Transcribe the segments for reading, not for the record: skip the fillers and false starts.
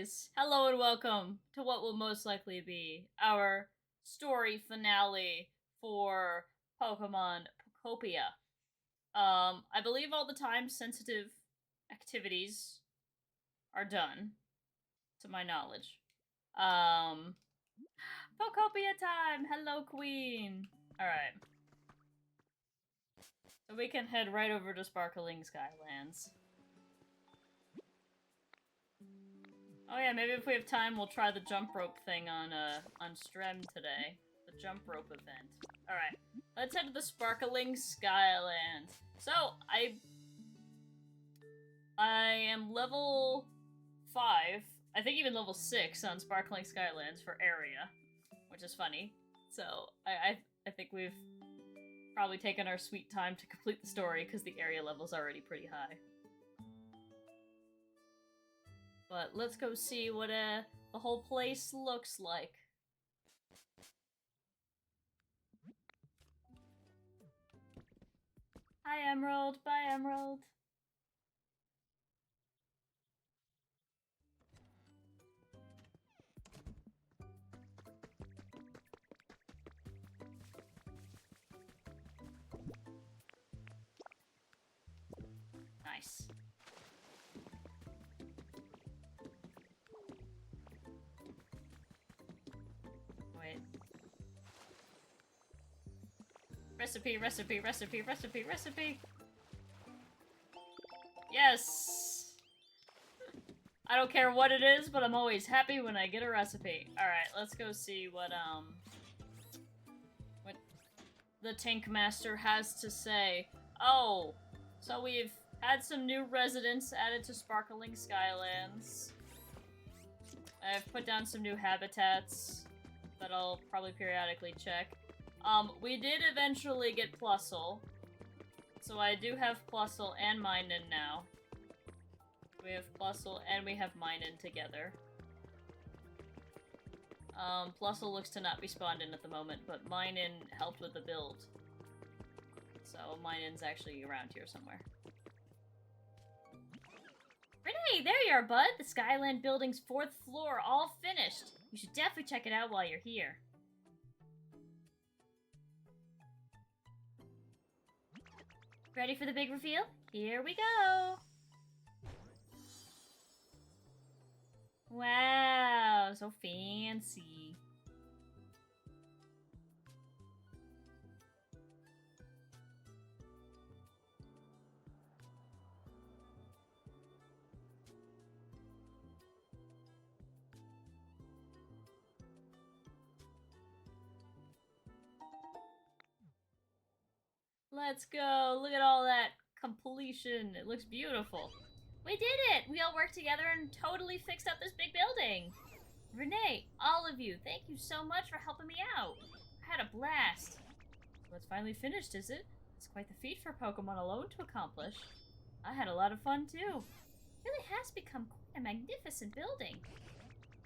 guys! Hello and welcome to what will most likely be our story finale for Pokemon Pokopia. I believe all the time-sensitive activities are done, to my knowledge. Pokopia time! Hello, Queen! Alright. So we can head right over to Sparkling Skylands. Oh yeah, maybe if we have time, we'll try the jump rope thing on Strem today. The jump rope event. Alright, let's head to the Sparkling Skyland. So, I am level 5, I think even level 6 on Sparkling Skylands for area, which is funny. So, I think we've probably taken our sweet time to complete the story because the area level's already pretty high. But let's go see what the whole place looks like. Hi, Emerald. Bye, Emerald. Nice. Wait. Recipe, recipe, recipe, recipe, recipe! Yes! I don't care what it is, but I'm always happy when I get a recipe. Alright, let's go see what the Tank Master has to say. Oh, so we've had some new residents added to Sparkling Skylands. I've put down some new habitats that I'll probably periodically check. We did eventually get Plusle. So I do have Plusle and Minun now. We have Plusle and we have Minun together. Plusle looks to not be spawned in at the moment, but Minun helped with the build. So Minun's actually around here somewhere. Renee, there you are, bud! The Skyland building's 4th floor, all finished! You should definitely check it out while you're here. Ready for the big reveal? Here we go! Wow, so fancy. Let's go! Look at all that completion. It looks beautiful. We did it! We all worked together and totally fixed up this big building. Renee, all of you, thank you so much for helping me out. I had a blast. So it's finally finished, is it? It's quite the feat for Pokemon alone to accomplish. I had a lot of fun too. It really has become quite a magnificent building.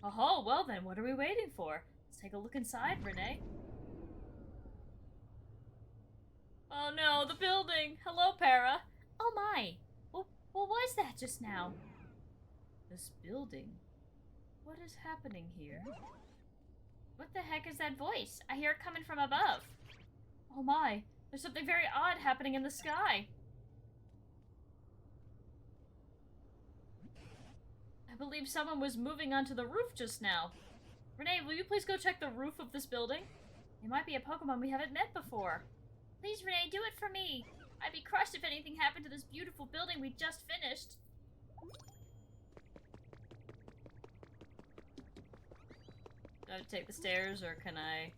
Oh, well then, what are we waiting for? Let's take a look inside, Renee. Oh no, the building! Hello, Para! Oh my! What was that just now? This building? What is happening here? What the heck is that voice? I hear it coming from above. Oh my, there's something very odd happening in the sky. I believe someone was moving onto the roof just now. Renee, will you please go check the roof of this building? It might be a Pokemon we haven't met before. Please, Renee, do it for me! I'd be crushed if anything happened to this beautiful building we just finished. Do I have to take the stairs, or can I...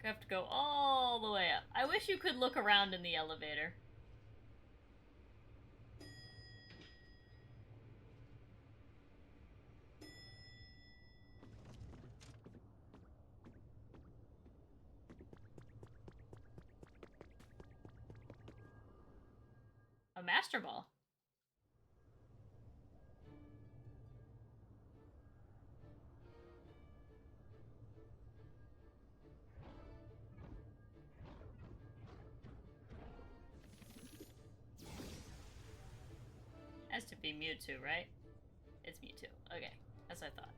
I have to go all the way up. I wish you could look around in the elevator. A Master Ball. Has to be Mewtwo, right? It's Mewtwo. Okay, as I thought.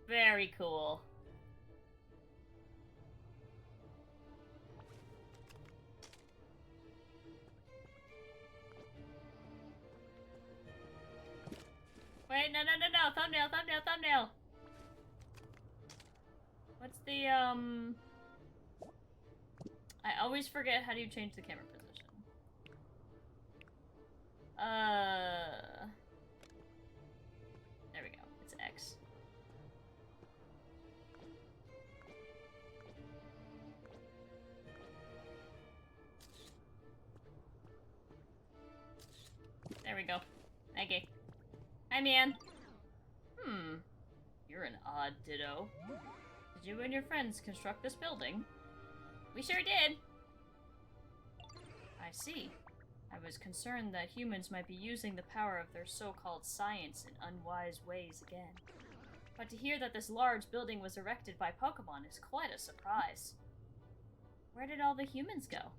Very cool. Wait, no. Thumbnail. What's the, I always forget how do you change the camera position. There we go. It's X. There we go. Okay. Hi, man. You're an odd ditto. Did you and your friends construct this building? We sure did. I see. I was concerned that humans might be using the power of their so-called science in unwise ways again. But to hear that this large building was erected by Pokemon is quite a surprise. Where did all the humans go?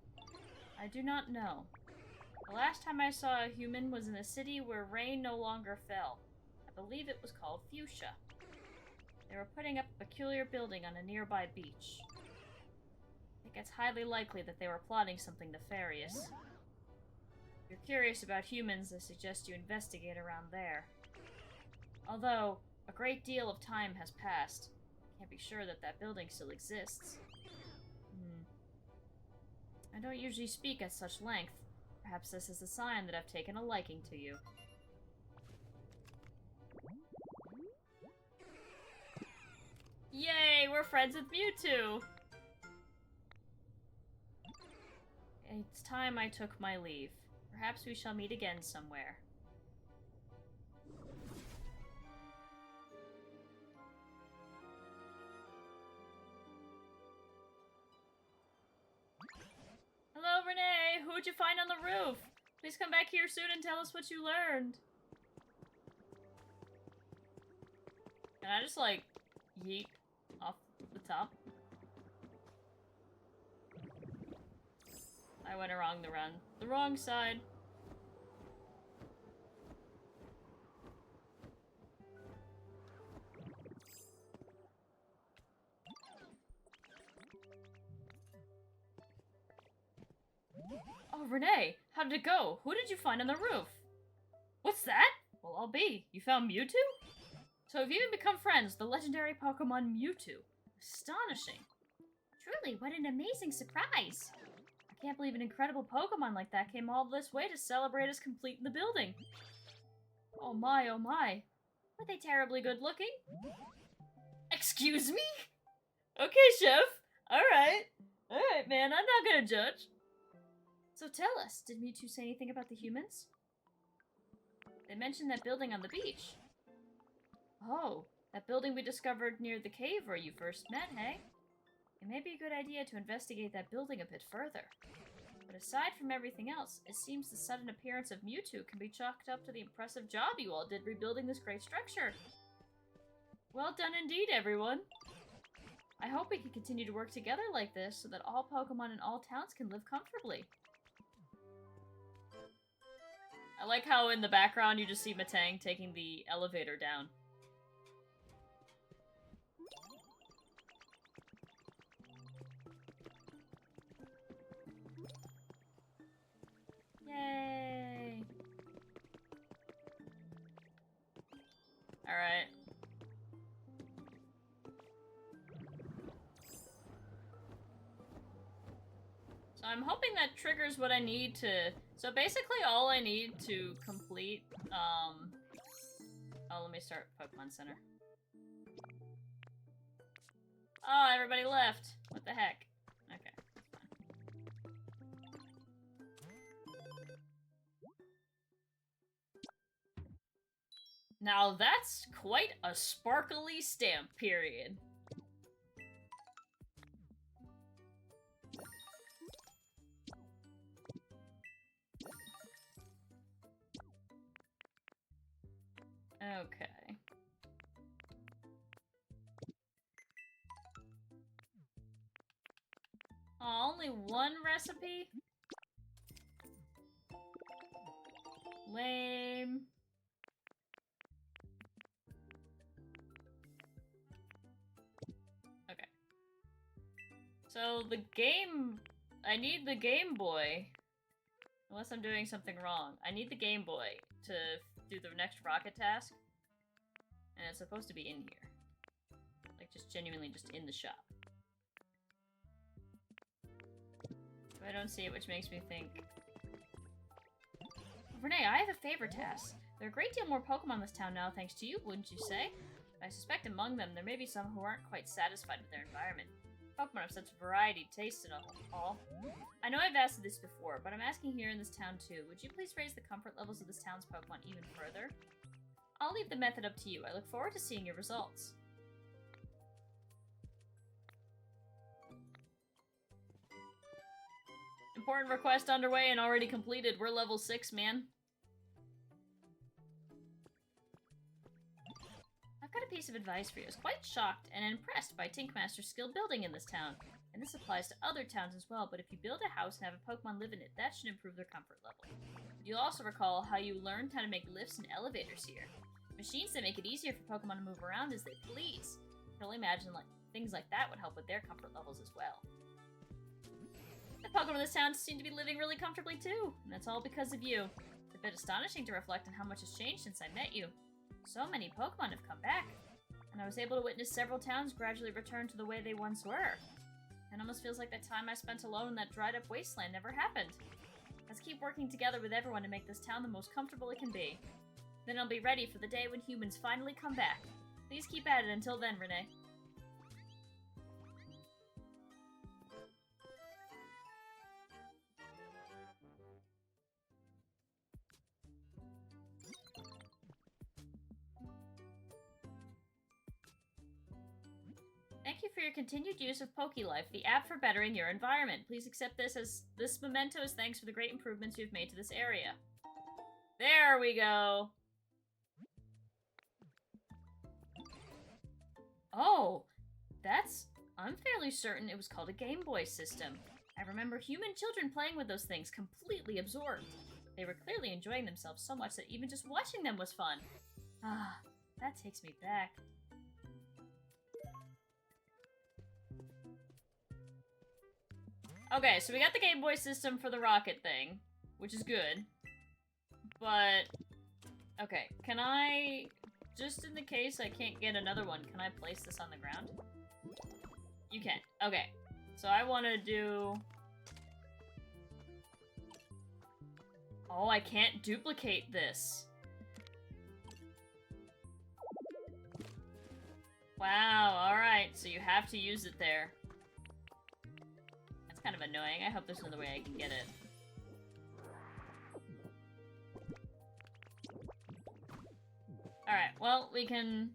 I do not know. The last time I saw a human was in a city where rain no longer fell. I believe it was called Fuchsia. They were putting up a peculiar building on a nearby beach. I think it's highly likely that they were plotting something nefarious. If you're curious about humans, I suggest you investigate around there. Although, a great deal of time has passed. I can't be sure that that building still exists. I don't usually speak at such length. Perhaps this is a sign that I've taken a liking to you. Yay, we're friends with Mewtwo! It's time I took my leave. Perhaps we shall meet again somewhere. Hello, Renee! Who'd you find on the roof? Please come back here soon and tell us what you learned. Can I just, like, yeet off the top? I went along the wrong side. Oh, Renee! How did it go? Who did you find on the roof? What's that? Well, I'll be. You found Mewtwo? So have you even become friends, the legendary Pokemon Mewtwo? Astonishing. Truly, what an amazing surprise. I can't believe an incredible Pokemon like that came all this way to celebrate us completing the building. Oh my, oh my. Were they terribly good looking? Excuse me? Okay, Chef. Alright. Alright, man, I'm not gonna judge. So tell us, did Mewtwo say anything about the humans? They mentioned that building on the beach. Oh, that building we discovered near the cave where you first met, hey? It may be a good idea to investigate that building a bit further. But aside from everything else, it seems the sudden appearance of Mewtwo can be chalked up to the impressive job you all did rebuilding this great structure. Well done indeed, everyone. I hope we can continue to work together like this so that all Pokemon in all towns can live comfortably. I like how in the background you just see Matang taking the elevator down. Yay! Alright. So I'm hoping that triggers what I need to... So basically all I need to complete, Oh, let me start Pokemon Center. Oh, everybody left. What the heck? Okay. Now that's quite a sparkly stamp period. Okay. Oh, only one recipe? Lame. Okay. So the game... I need the Game Boy. Unless I'm doing something wrong. I need the Game Boy to do the next rocket task. And it's supposed to be in here. Like, just genuinely just in the shop. But I don't see it, which makes me think... Renee, I have a favor to ask. There are a great deal more Pokemon in this town now, thanks to you, wouldn't you say? I suspect among them, there may be some who aren't quite satisfied with their environment. Pokemon have such variety, taste, and all. I know I've asked this before, but I'm asking here in this town too. Would you please raise the comfort levels of this town's Pokemon even further? I'll leave the method up to you. I look forward to seeing your results. Important request underway and already completed. We're level 6, man. I've got a piece of advice for you. I was quite shocked and impressed by Tinkmaster's skill building in this town. And this applies to other towns as well, but if you build a house and have a Pokemon live in it, that should improve their comfort level. You'll also recall how you learned how to make lifts and elevators here. Machines that make it easier for Pokemon to move around as they please. I can only imagine things like that would help with their comfort levels as well. The Pokemon in this town seem to be living really comfortably too, and that's all because of you. It's a bit astonishing to reflect on how much has changed since I met you. So many Pokemon have come back, and I was able to witness several towns gradually return to the way they once were. It almost feels like that time I spent alone in that dried up wasteland never happened. Let's keep working together with everyone to make this town the most comfortable it can be. Then I'll be ready for the day when humans finally come back. Please keep at it until then, Renee. Thank you for your continued use of PokeLife, the app for bettering your environment. Please accept this memento as thanks for the great improvements you've made to this area. There we go. Oh, I'm fairly certain it was called a Game Boy system. I remember human children playing with those things, completely absorbed. They were clearly enjoying themselves so much that even just watching them was fun. Ah, that takes me back. Okay, so we got the Game Boy system for the rocket thing, which is good. But, okay, can I, just in the case I can't get another one, can I place this on the ground? You can. Okay, so I want to do... Oh, I can't duplicate this. Wow, alright, so you have to use it there. That's kind of annoying. I hope there's another way I can get it. Alright, well, we can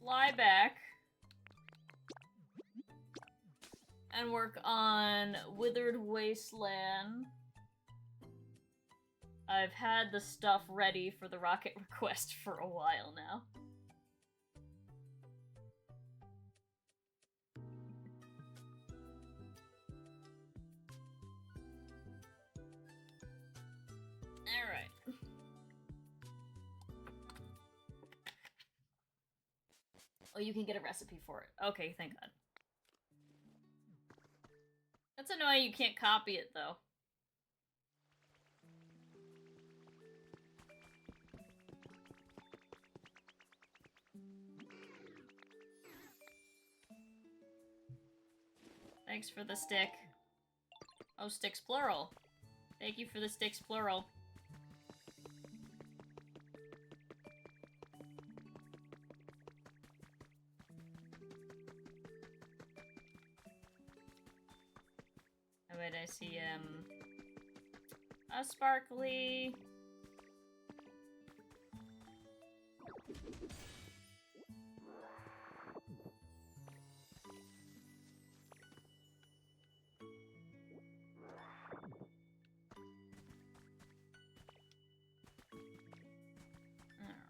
fly back and work on Withered Wasteland. I've had the stuff ready for the rocket request for a while now. Alright. Oh, you can get a recipe for it. Okay, thank God. That's annoying you can't copy it, though. Thanks for the stick. Oh, sticks plural. Thank you for the sticks plural. Oh wait, I see, a sparkly...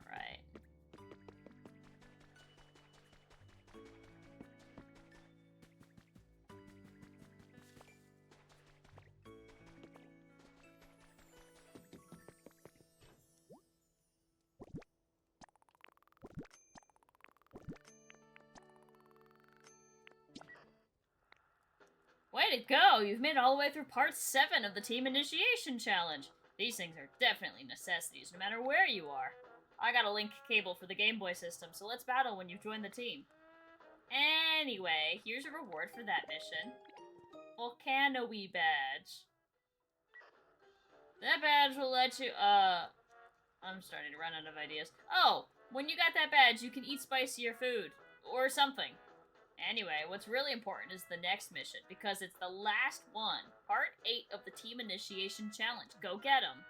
Alright. Way to go! You've made it all the way through part 7 of the Team Initiation Challenge. These things are definitely necessities, no matter where you are. I got a link cable for the Game Boy system, so let's battle when you've joined the team. Anyway, here's a reward for that mission. Volcanoe badge. That badge will let you, I'm starting to run out of ideas. Oh, when you got that badge, you can eat spicier food. Or something. Anyway, what's really important is the next mission, because it's the last one. Part 8 of the Team Initiation Challenge. Go get 'em!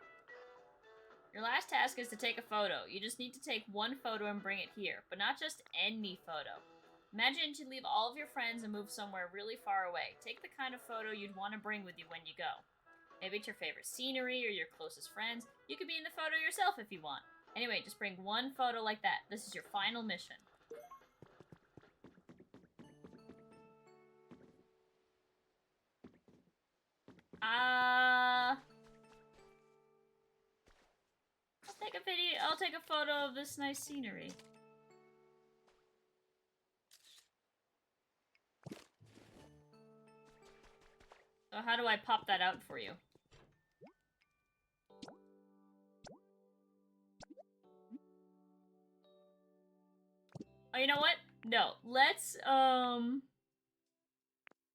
Your last task is to take a photo. You just need to take one photo and bring it here, but not just any photo. Imagine you leave all of your friends and move somewhere really far away. Take the kind of photo you'd want to bring with you when you go. Maybe it's your favorite scenery or your closest friends. You could be in the photo yourself if you want. Anyway, just bring one photo like that. This is your final mission. I'll take a photo of this nice scenery. So how do I pop that out for you? Oh, you know what? No, let's, I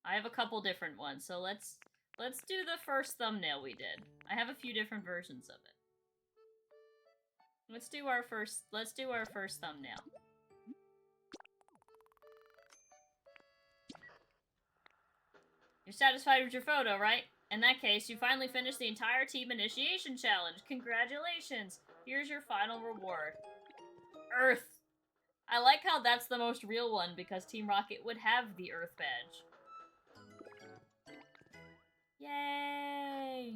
have a couple different ones, so let's do the first thumbnail we did. I have a few different versions of it. Let's do our first thumbnail. You're satisfied with your photo, right? In that case, you finally finished the entire Team Initiation Challenge. Congratulations! Here's your final reward. Earth! I like how that's the most real one, because Team Rocket would have the Earth badge. Yay!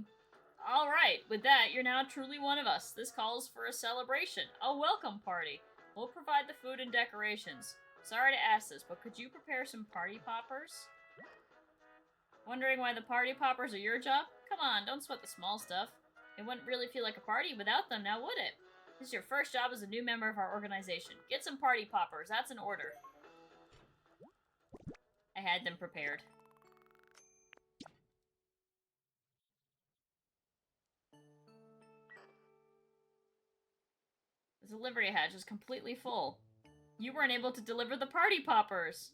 Alright, with that, you're now truly one of us. This calls for a celebration, a welcome party. We'll provide the food and decorations. Sorry to ask this, but could you prepare some party poppers? Wondering why the party poppers are your job? Come on, don't sweat the small stuff. It wouldn't really feel like a party without them, now would it? This is your first job as a new member of our organization. Get some party poppers, that's an order. I had them prepared. The delivery hatch is completely full. You weren't able to deliver the party poppers!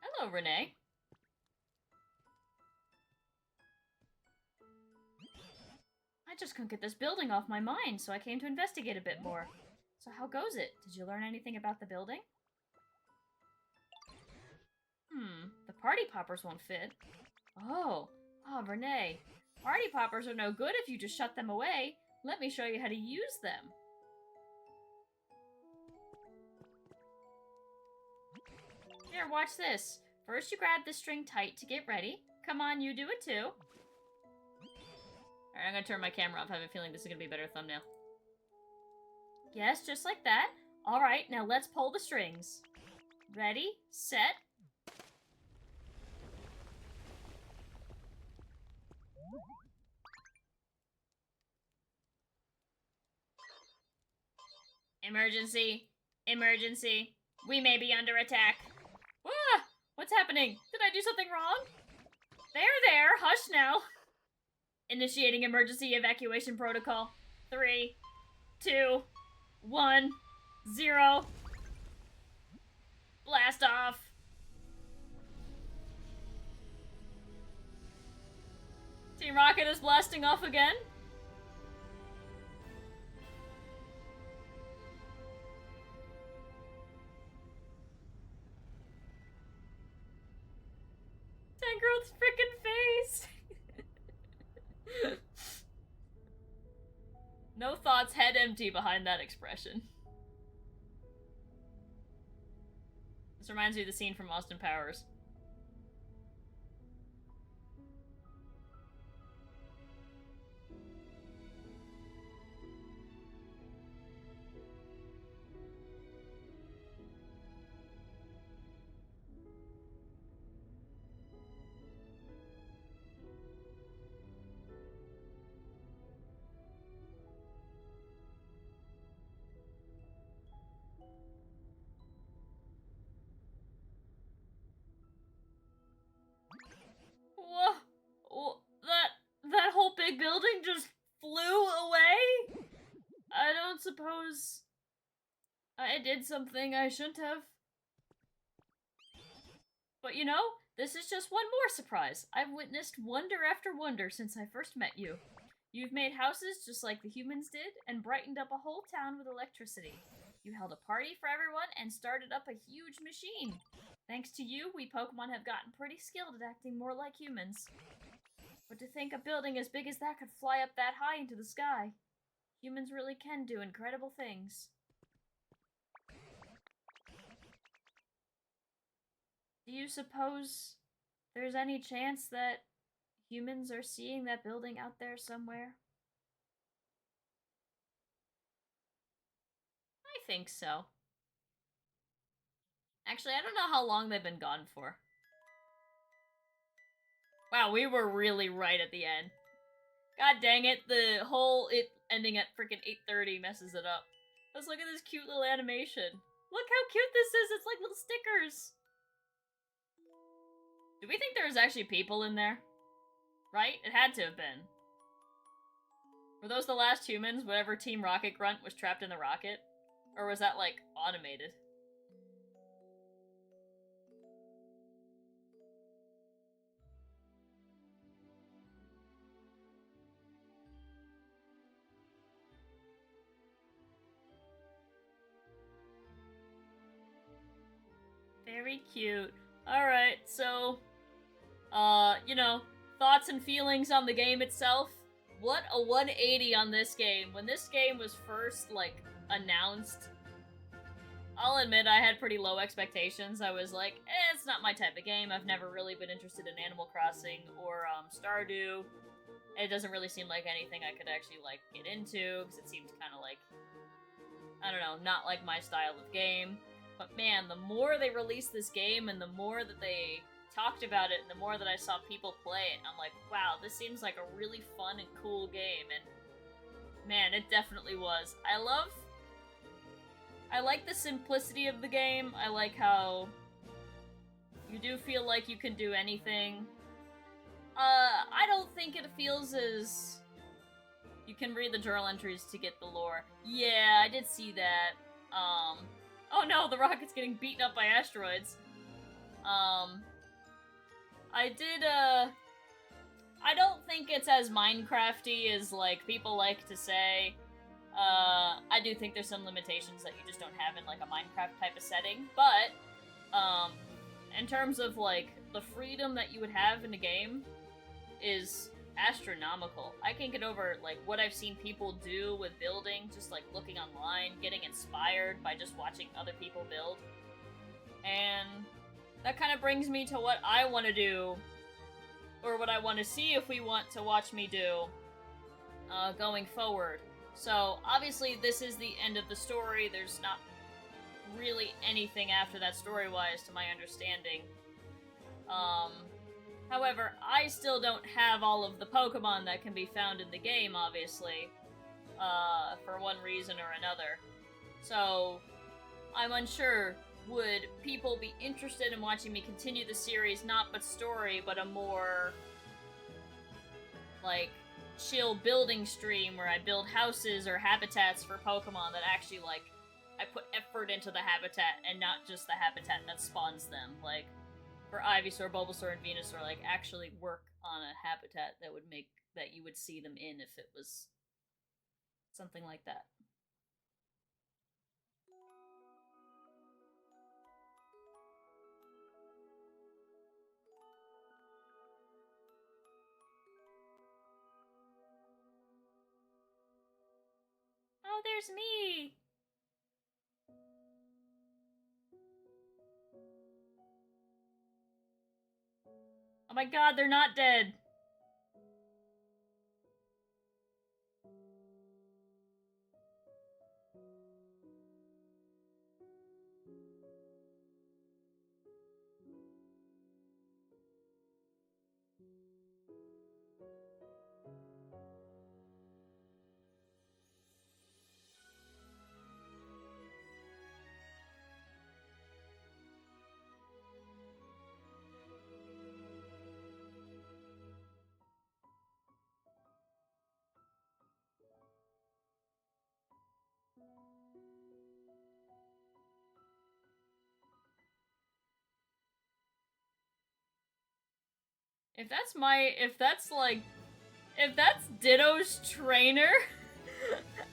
Hello, Renee. I just couldn't get this building off my mind, so I came to investigate a bit more. So how goes it? Did you learn anything about the building? The party poppers won't fit. Oh, Renee. Party poppers are no good if you just shut them away. Let me show you how to use them. Here, watch this. First you grab the string tight to get ready. Come on, you do it too. Alright, I'm gonna turn my camera off. I have a feeling this is gonna be a better thumbnail. Yes, just like that. Alright, now let's pull the strings. Ready, set. Emergency. Emergency. We may be under attack. Ah! What's happening? Did I do something wrong? There! Hush now! Initiating emergency evacuation protocol. 3, 2, 1, 0. Blast off! Team Rocket is blasting off again? Tangrowth's frickin' face! No thoughts, head empty behind that expression. This reminds me of the scene from Austin Powers. big building just flew away? I don't suppose I did something I shouldn't have. But you know, this is just one more surprise. I've witnessed wonder after wonder since I first met you. You've made houses just like the humans did and brightened up a whole town with electricity. You held a party for everyone and started up a huge machine. Thanks to you, we Pokemon have gotten pretty skilled at acting more like humans. But to think a building as big as that could fly up that high into the sky. Humans really can do incredible things. Do you suppose there's any chance that humans are seeing that building out there somewhere? I think so. Actually, I don't know how long they've been gone for. Wow, we were really right at the end. God dang it, the whole it ending at freaking 8:30 messes it up. Let's look at this cute little animation. Look how cute this is, it's like little stickers. Do we think there was actually people in there? Right? It had to have been. Were those the last humans, whatever Team Rocket Grunt was trapped in the rocket? Or was that, like, automated? Very cute. Alright, so, you know, thoughts and feelings on the game itself. What a 180 on this game. When this game was first, like, announced, I'll admit I had pretty low expectations. I was like, it's not my type of game. I've never really been interested in Animal Crossing or, Stardew. It doesn't really seem like anything I could actually, like, get into, because it seemed kind of like, I don't know, not like my style of game. But man, the more they released this game and the more that they talked about it and the more that I saw people play it, I'm like, wow, this seems like a really fun and cool game. And man, it definitely was. I like the simplicity of the game. I like how you do feel like you can do anything. I don't think it feels as... You can read the journal entries to get the lore. Yeah, I did see that. Oh no, the rocket's getting beaten up by asteroids. I don't think it's as Minecrafty as, like, people like to say. I do think there's some limitations that you just don't have in, like, a Minecraft type of setting, but, in terms of, like, the freedom that you would have in a game is astronomical. I can't get over, like, what I've seen people do with building, just, like, looking online, getting inspired by just watching other people build. And that kind of brings me to what I want to do, or what I want to see if we want to watch me do, going forward. So, obviously, this is the end of the story. There's not really anything after that story-wise, to my understanding. However, I still don't have all of the Pokemon that can be found in the game, obviously, for one reason or another. So, I'm unsure, would people be interested in watching me continue the series, not but story, but a more, like, chill building stream where I build houses or habitats for Pokemon that actually, like, I put effort into the habitat and not just the habitat that spawns them. Like, for Ivysaur, Bulbasaur, and Venusaur, like, actually work on a habitat that would make, that you would see them in if it was something like that. Oh, there's me! Oh my god, they're not dead! if that's Ditto's trainer,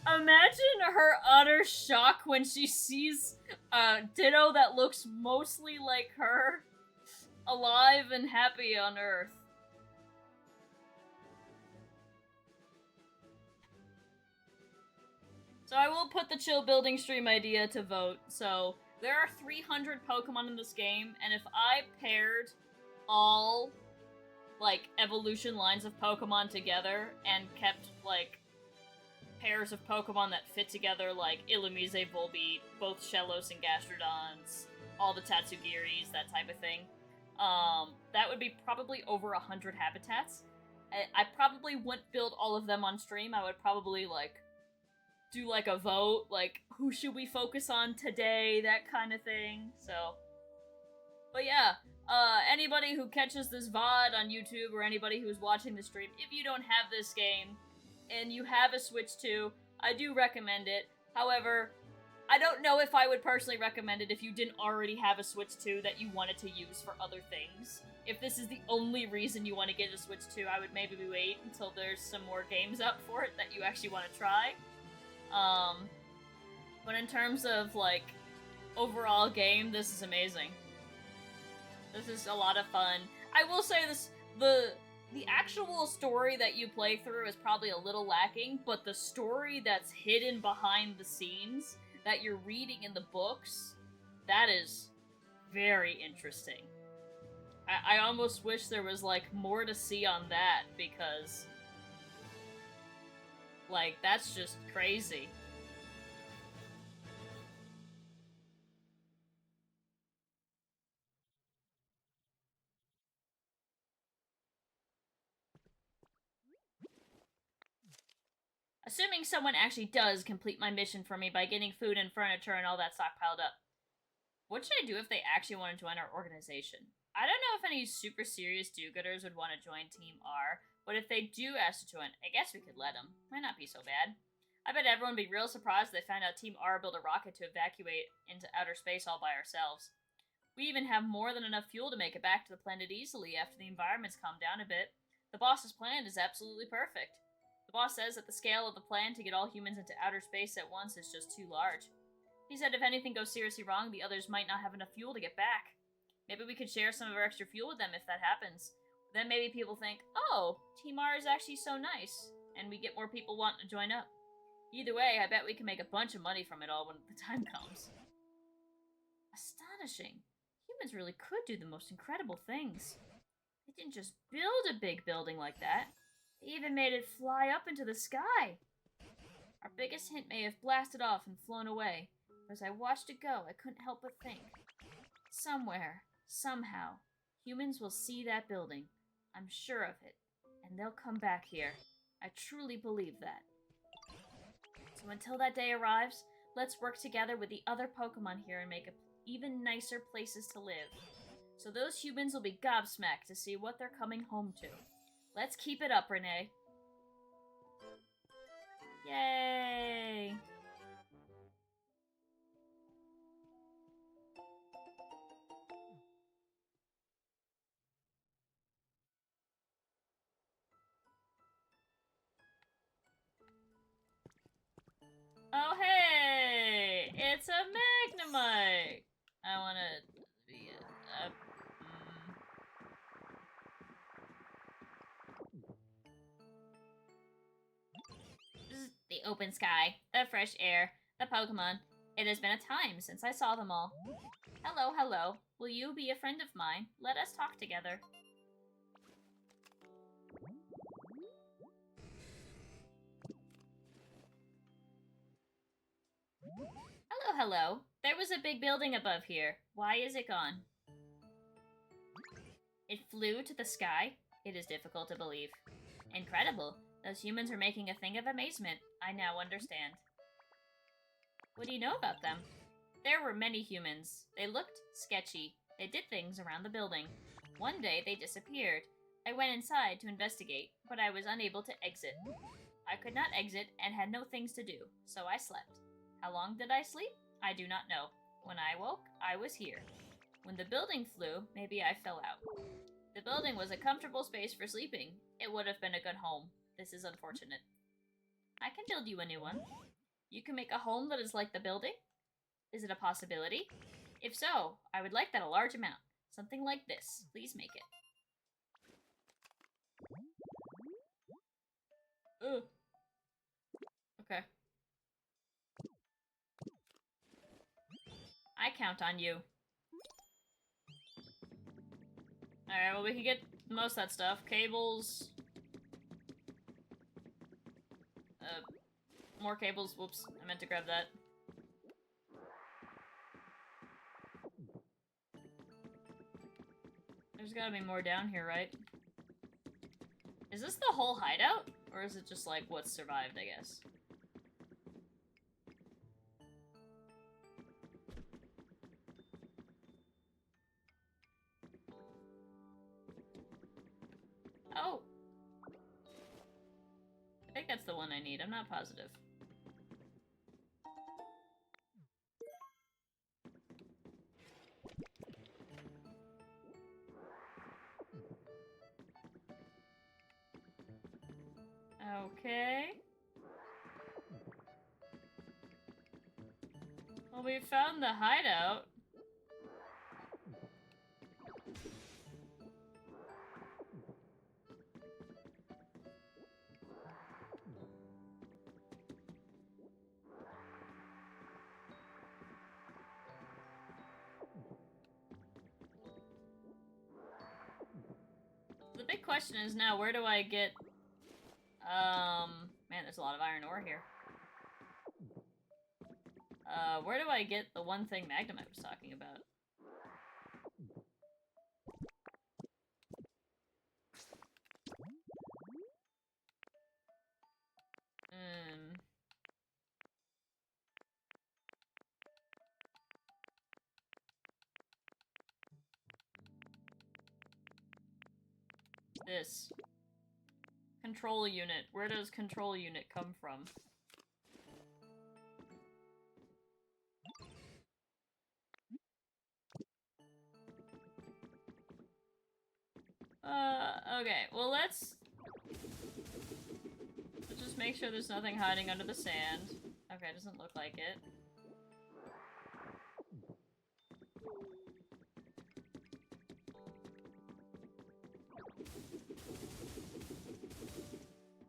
imagine her utter shock when she sees Ditto that looks mostly like her, alive and happy on Earth. So I will put the chill building stream idea to vote. So there are 300 Pokemon in this game, and if I paired all, like, evolution lines of Pokemon together and kept, like, pairs of Pokemon that fit together, like Illumise, Volbeat, both Shellos and Gastrodons, all the Tatsugiris, that type of thing, that would be probably over 100 habitats. I probably wouldn't build all of them on stream. I would probably, like, do, like, a vote, like, who should we focus on today, that kind of thing, so. But yeah, anybody who catches this VOD on YouTube, or anybody who's watching the stream, if you don't have this game, and you have a Switch 2, I do recommend it. However, I don't know if I would personally recommend it if you didn't already have a Switch 2 that you wanted to use for other things. If this is the only reason you want to get a Switch 2, I would maybe wait until there's some more games up for it that you actually want to try. But in terms of, like, overall game, this is amazing. This is a lot of fun. I will say this, the actual story that you play through is probably a little lacking, but the story that's hidden behind the scenes that you're reading in the books, that is very interesting. I almost wish there was, like, more to see on that, because, like, that's just crazy. Assuming someone actually does complete my mission for me by getting food and furniture and all that stockpiled up. What should I do if they actually want to join our organization? I don't know if any super serious do-gooders would want to join Team R, but if they do ask to join, I guess we could let them. Might not be so bad. I bet everyone would be real surprised if they found out Team R built a rocket to evacuate into outer space all by ourselves. We even have more than enough fuel to make it back to the planet easily after the environment's calmed down a bit. The boss's plan is absolutely perfect. The boss says that the scale of the plan to get all humans into outer space at once is just too large. He said if anything goes seriously wrong, the others might not have enough fuel to get back. Maybe we could share some of our extra fuel with them if that happens. Then maybe people think, oh, Team R is actually so nice, and we get more people wanting to join up. Either way, I bet we can make a bunch of money from it all when the time comes. Astonishing. Humans really could do the most incredible things. They didn't just build a big building like that. They even made it fly up into the sky. Our biggest hint may have blasted off and flown away, but as I watched it go, I couldn't help but think. Somewhere, somehow, humans will see that building. I'm sure of it, and they'll come back here. I truly believe that. So until that day arrives, let's work together with the other Pokemon here and make even nicer places to live. So those humans will be gobsmacked to see what they're coming home to. Let's keep it up, Renee. Yay! Oh, hey! It's a Magnemite! I wanna be the open sky, the fresh air, the Pokemon. It has been a time since I saw them all. Hello, hello. Will you be a friend of mine? Let us talk together. Hello, hello. There was a big building above here. Why is it gone? It flew to the sky? It is difficult to believe. Incredible. Those humans are making a thing of amazement. I now understand. What do you know about them? There were many humans. They looked sketchy. They did things around the building. One day, they disappeared. I went inside to investigate, but I was unable to exit. I could not exit and had no things to do, so I slept. How long did I sleep? I do not know. When I woke, I was here. When the building flew, maybe I fell out. The building was a comfortable space for sleeping. It would have been a good home. This is unfortunate. I can build you a new one. You can make a home that is like the building? Is it a possibility? If so, I would like that a large amount. Something like this. Please make it. Ugh. Okay. I count on you. Alright, well we can get most of that stuff. Cables. More cables. Whoops, I meant to grab that. There's gotta be more down here, right? Is this the whole hideout? Or is it just like what's survived, I guess? Oh! I think that's the one I need, I'm not positive. Okay. Well, we found the hideout. The big question is now, where do I get... Man, there's a lot of iron ore here. Where do I get the one thing Magnemite was talking about? This. Control unit. Where does control unit come from? Okay. Well, let's just make sure there's nothing hiding under the sand. Okay, doesn't look like it.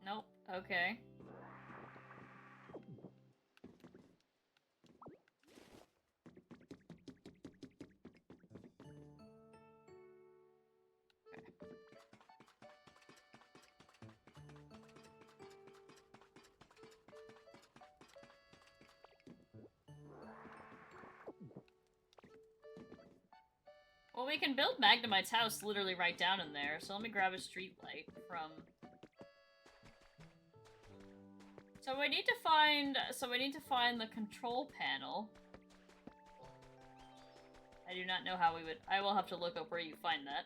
Nope. Okay. Well, we can build Magnemite's house literally right down in there, so let me grab a street light from... So we need to find the control panel. I do not know how we would... I will have to look up where you find that.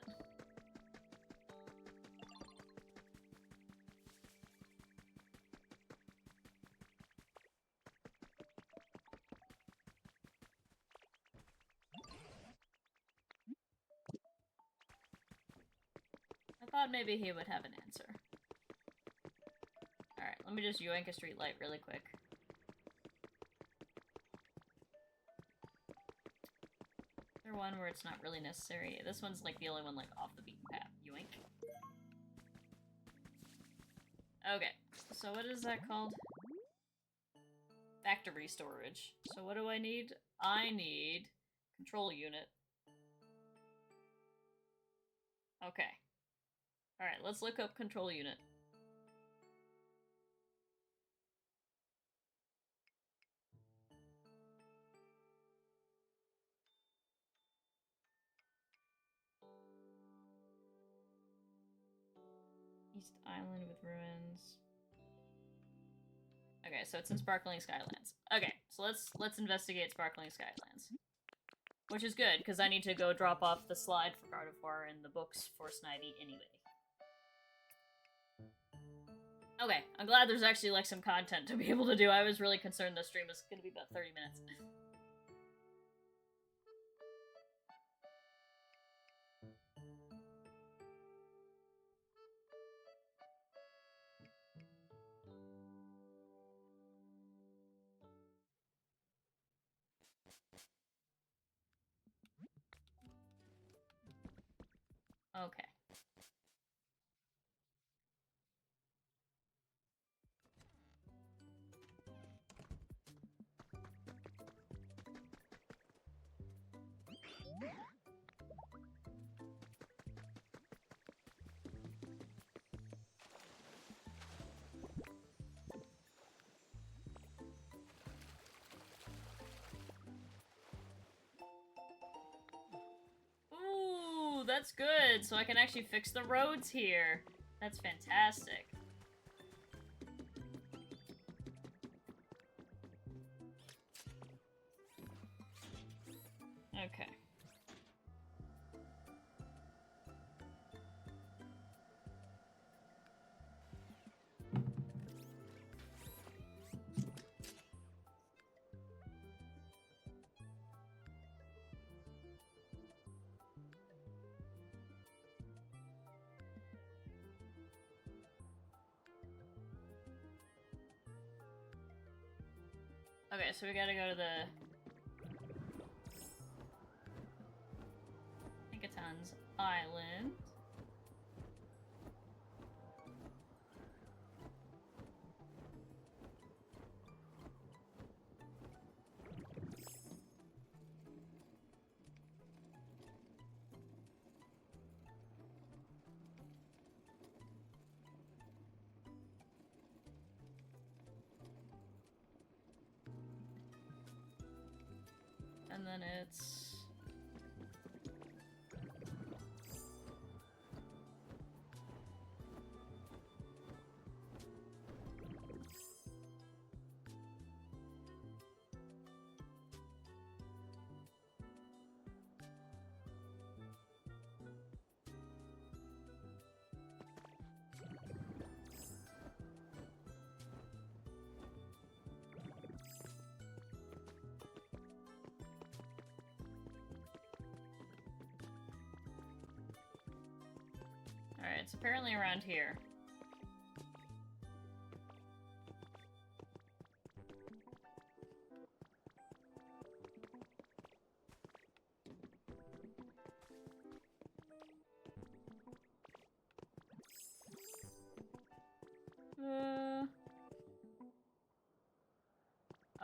I thought maybe he would have an answer. Alright, let me just yoink a street light really quick. Is there one where it's not really necessary? This one's like the only one like off the beaten path. Yoink. Okay, so what is that called? Factory storage. So what do I need? I need control unit. Okay. Alright, let's look up control unit. East Island with ruins. Okay, so it's in Sparkling Skylands. Okay, so let's investigate Sparkling Skylands. Which is good, because I need to go drop off the slide for Gardevoir and the books for Snivy anyway. Okay, I'm glad there's actually like some content to be able to do. I was really concerned the stream was gonna be about 30 minutes. Ooh, that's good. So I can actually fix the roads here. That's fantastic. Okay. Okay, so we gotta go to the Pinkaton's Island. And then it's... Alright, it's apparently around here.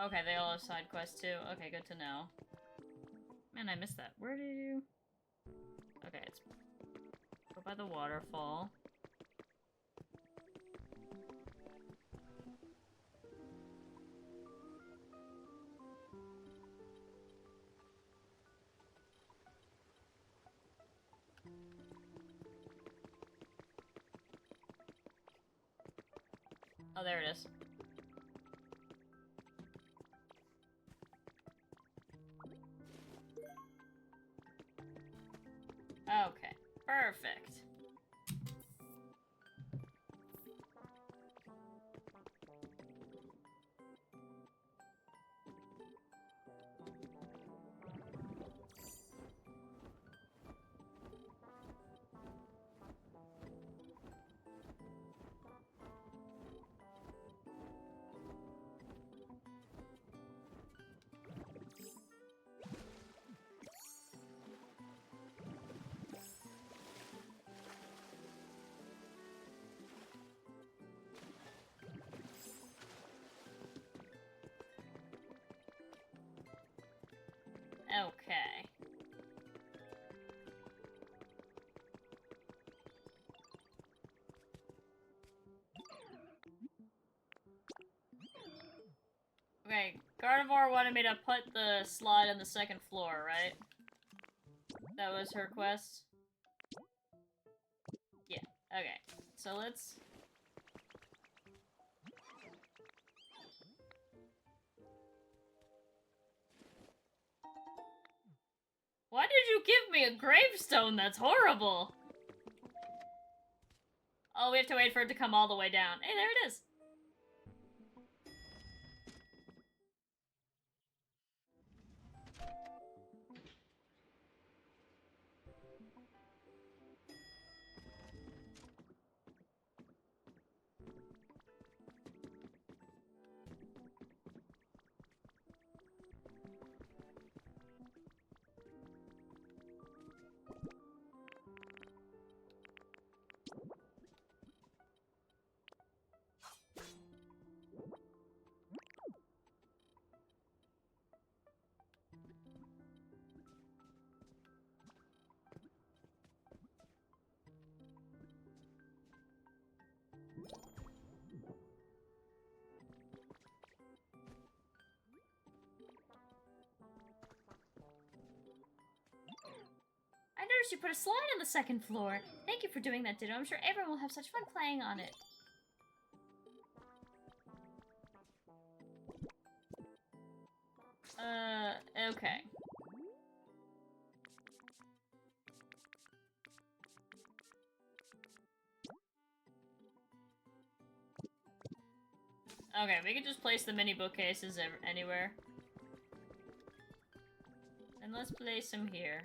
Okay, they all have side quests too. Okay, good to know. Man, I missed that. Where did you... Okay, it's... Go by the waterfall. Oh, there it is. Okay, perfect. Okay. Okay, Gardevoir wanted me to put the slide on the second floor, right? That was her quest? Yeah, okay. So let's... Why did you give me a gravestone? That's horrible! Oh, we have to wait for it to come all the way down. Hey, there it is! noticed you put a slide on the second floor. Thank you for doing that, Ditto. I'm sure everyone will have such fun playing on it. Okay. Okay, we can just place the mini bookcases anywhere. And let's place them here.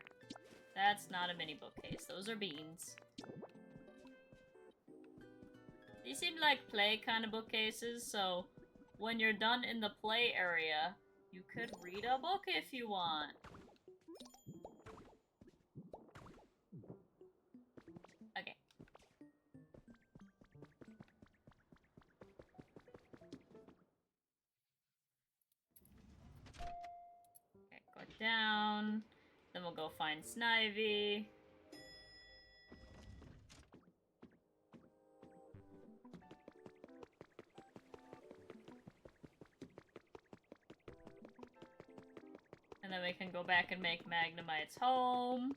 That's not a mini bookcase. Those are beans. These seem like play kind of bookcases, so when you're done in the play area, you could read a book if you want. Okay. Okay, go down. Then we'll go find Snivy. And then we can go back and make Magnemite's home.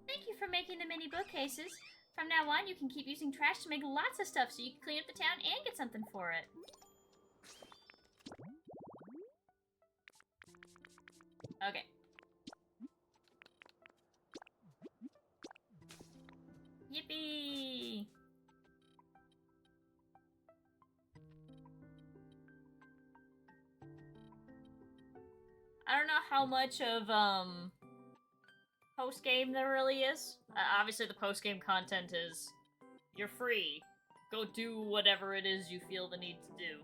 Thank you for making the mini bookcases. From now on, you can keep using trash to make lots of stuff so you can clean up the town and get something for it. Okay. Yippee! I don't know how much of, post-game there really is. Obviously the post-game content is, you're free. Go do whatever it is you feel the need to do.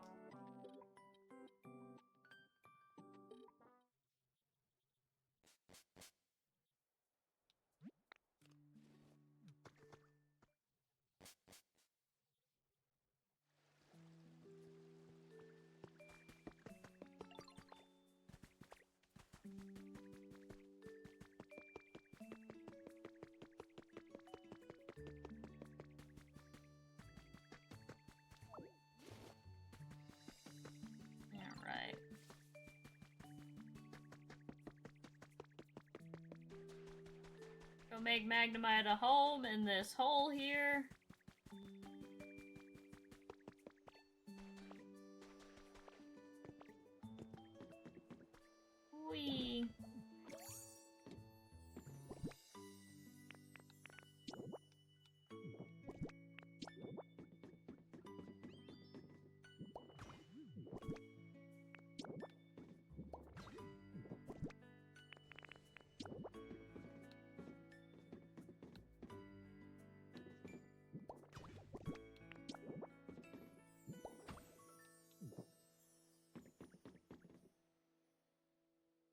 Alright. Go make Magnemite a home in this hole here. Whee!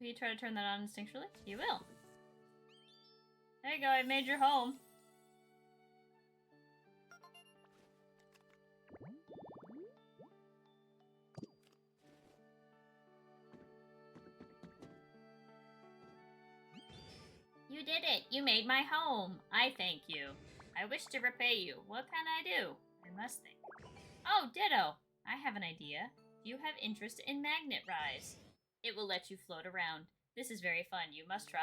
Will you try to turn that on instinctually? You will. There you go, I made your home. You did it! You made my home! I thank you. I wish to repay you. What can I do? I must think. Oh, Ditto! I have an idea. Do you have interest in Magnet Rise? It will let you float around. This is very fun. You must try.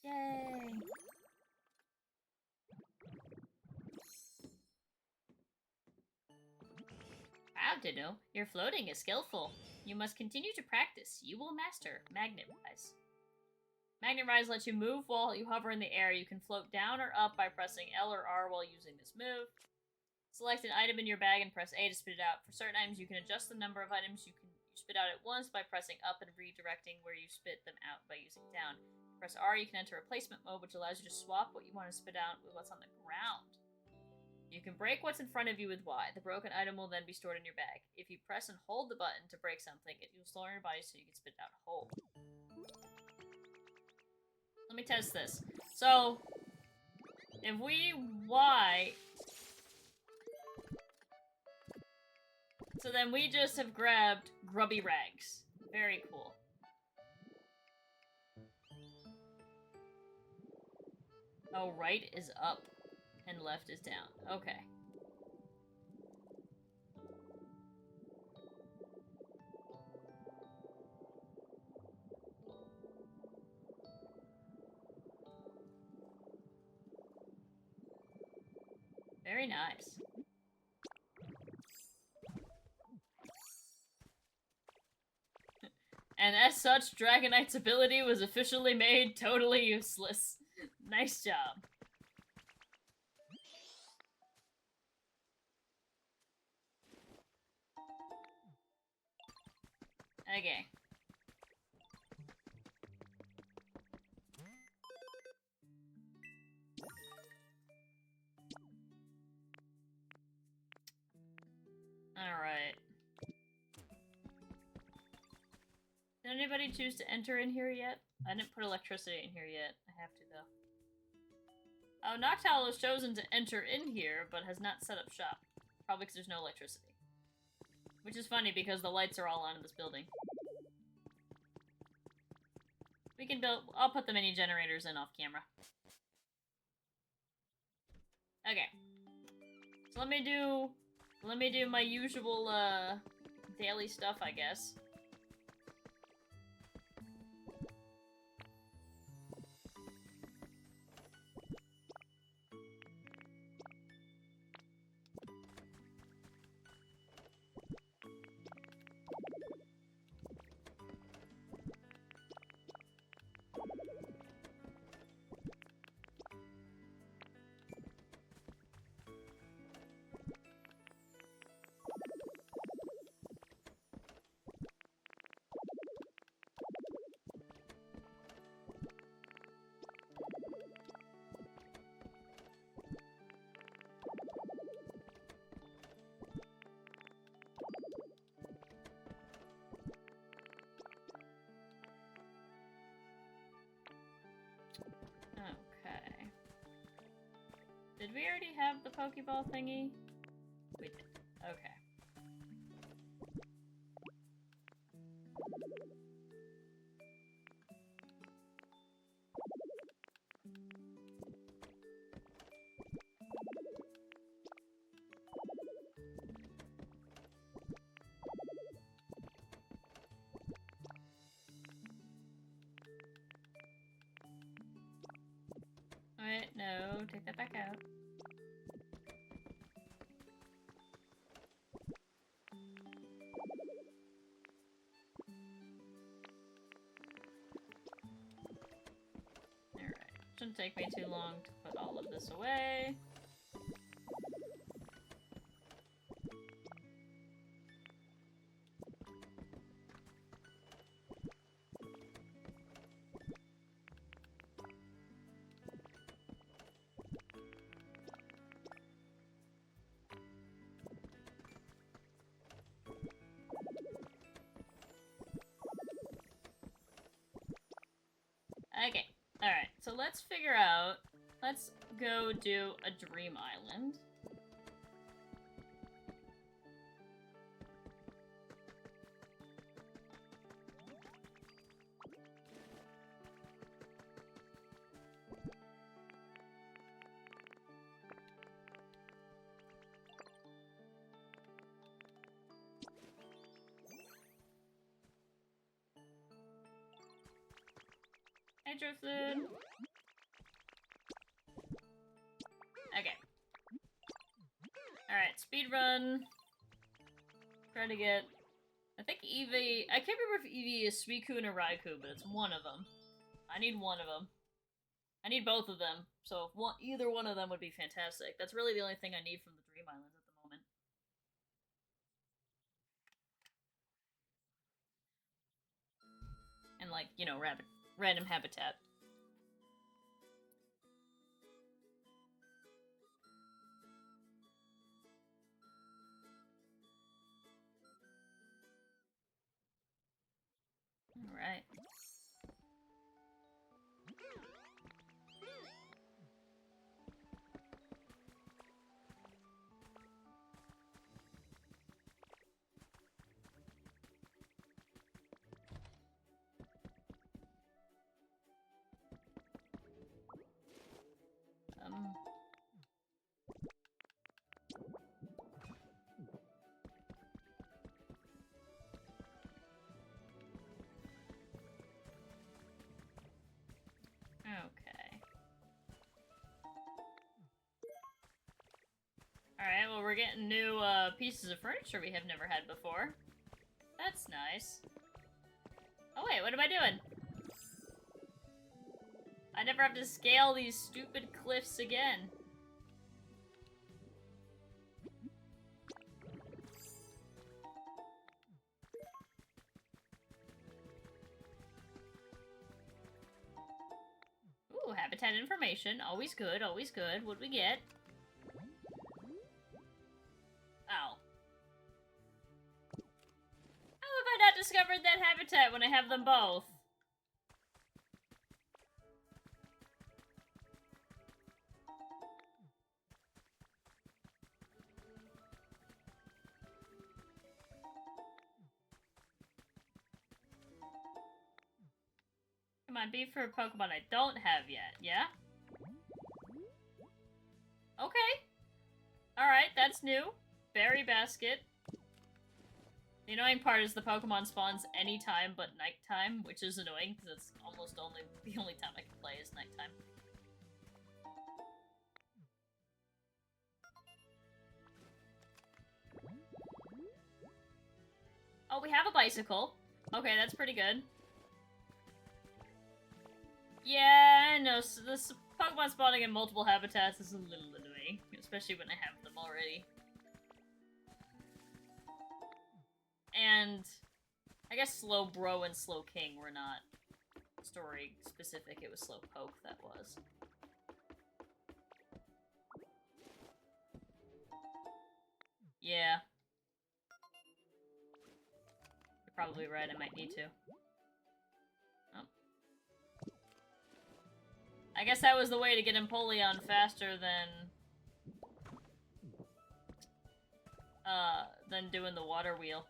Yay! Wow, Ditto. Your floating is skillful. You must continue to practice. You will master Magnet Rise. Magnet Rise lets you move while you hover in the air. You can float down or up by pressing L or R while using this move. Select an item in your bag and press A to spit it out. For certain items, you can adjust the number of items you spit out at once by pressing up and redirecting where you spit them out by using down. Press R, you can enter replacement mode, which allows you to swap what you want to spit out with what's on the ground. You can break what's in front of you with Y. The broken item will then be stored in your bag. If you press and hold the button to break something, it will store in your body so you can spit it out whole. Let me test this. So, if we Y... So then we just have grabbed grubby rags. Very cool. Oh, right is up and left is down. Okay. Very nice. And as such, Dragonite's ability was officially made totally useless. Nice job. Okay. Alright. Did anybody choose to enter in here yet? I didn't put electricity in here yet. I have to, though. Oh, Noctowl has chosen to enter in here, but has not set up shop. Probably because there's no electricity. Which is funny, because the lights are all on in this building. We can build... I'll put the mini generators in off camera. Okay. So let me do my usual, daily stuff, I guess. Okay. Did we already have the Pokeball thingy? We did. Okay. Wait, no, take that back out. Alright, shouldn't take me too long to put all of this away. Okay, alright, so let's figure out... Let's go do a dream island. Hey, Drifted. Okay. Alright, speedrun. Try to get... I think Eevee... I can't remember if Eevee is Suicune or Raikou, but it's one of them. I need one of them. I need both of them, so if either one of them would be fantastic. That's really the only thing I need from the Dream Islands at the moment. And, like, you know, random habitat. Alright. we're getting new pieces of furniture we have never had before. That's nice. Oh wait, what am I doing? I never have to scale these stupid cliffs again. Ooh, habitat information. Always good, always good. What'd we get? Oh. How have I not discovered that habitat when I have them both? Come on, be for a Pokemon I don't have yet, yeah? Okay. Alright, that's new. Berry basket. The annoying part is the Pokemon spawns anytime but nighttime, which is annoying because it's almost the only time I can play is nighttime. Oh, we have a bicycle. Okay, that's pretty good. Yeah, I know. So this Pokemon spawning in multiple habitats is a little annoying, especially when I have them already. And I guess Slowbro and Slowking were not story specific. It was Slowpoke that was. Yeah. You're probably right, I might need to. Oh. I guess that was the way to get Empoleon faster than doing the water wheel.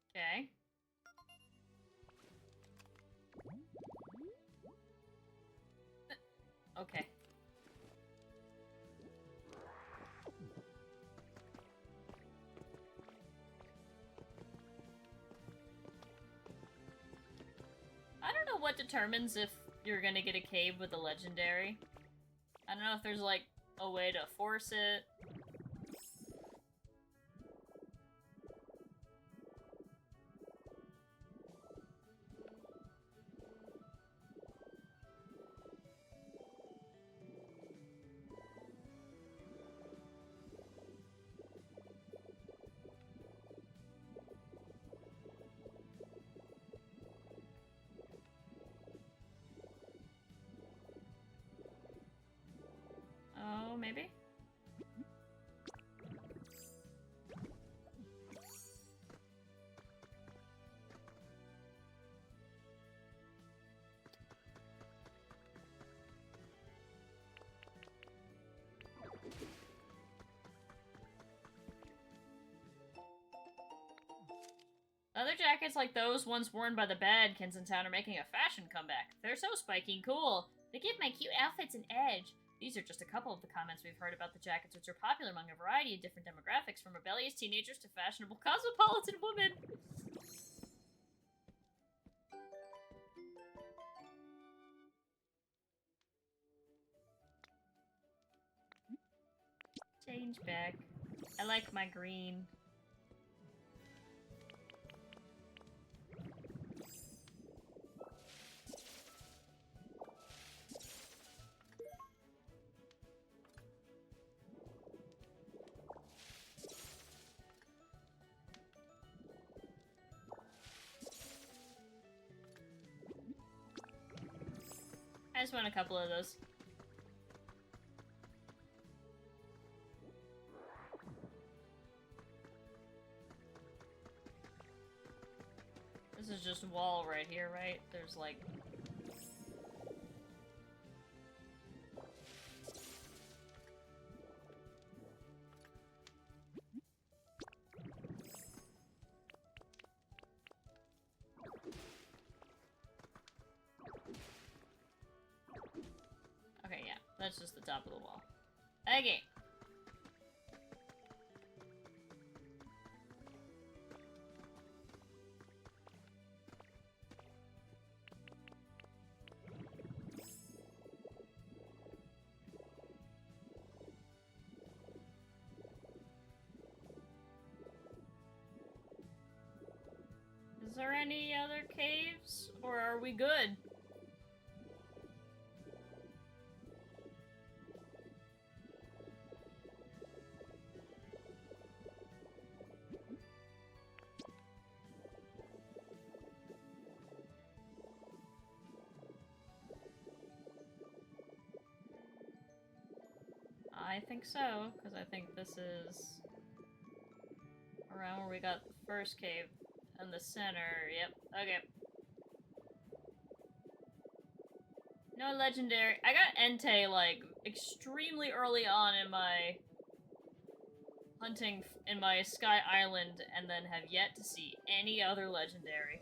Okay. Okay. I don't know what determines if you're gonna get a cave with a legendary. I don't know if there's like a way to force it. Oh, maybe? Other jackets like those once worn by the Badkins in town are making a fashion comeback. They're so spiky and cool. They give my cute outfits an edge. These are just a couple of the comments we've heard about the jackets, which are popular among a variety of different demographics, from rebellious teenagers to fashionable cosmopolitan women. Change back. I like my green. I just want a couple of those. This is just a wall right here, right? There's like... Okay, yeah. That's just the top of the wall. Okay. there any other caves? Or are we good? I think so, because I think this is around where we got the first cave in the center. Yep, okay. No legendary. I got Entei, like, extremely early on in my hunting in my Sky Island, and then have yet to see any other legendary.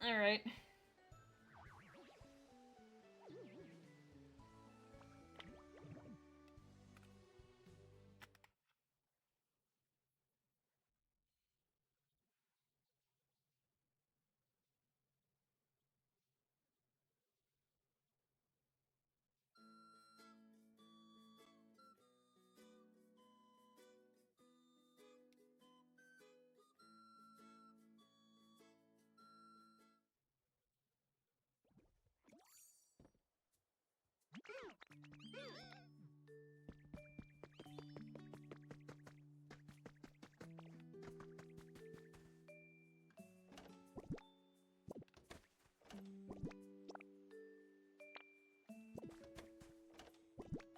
Alright.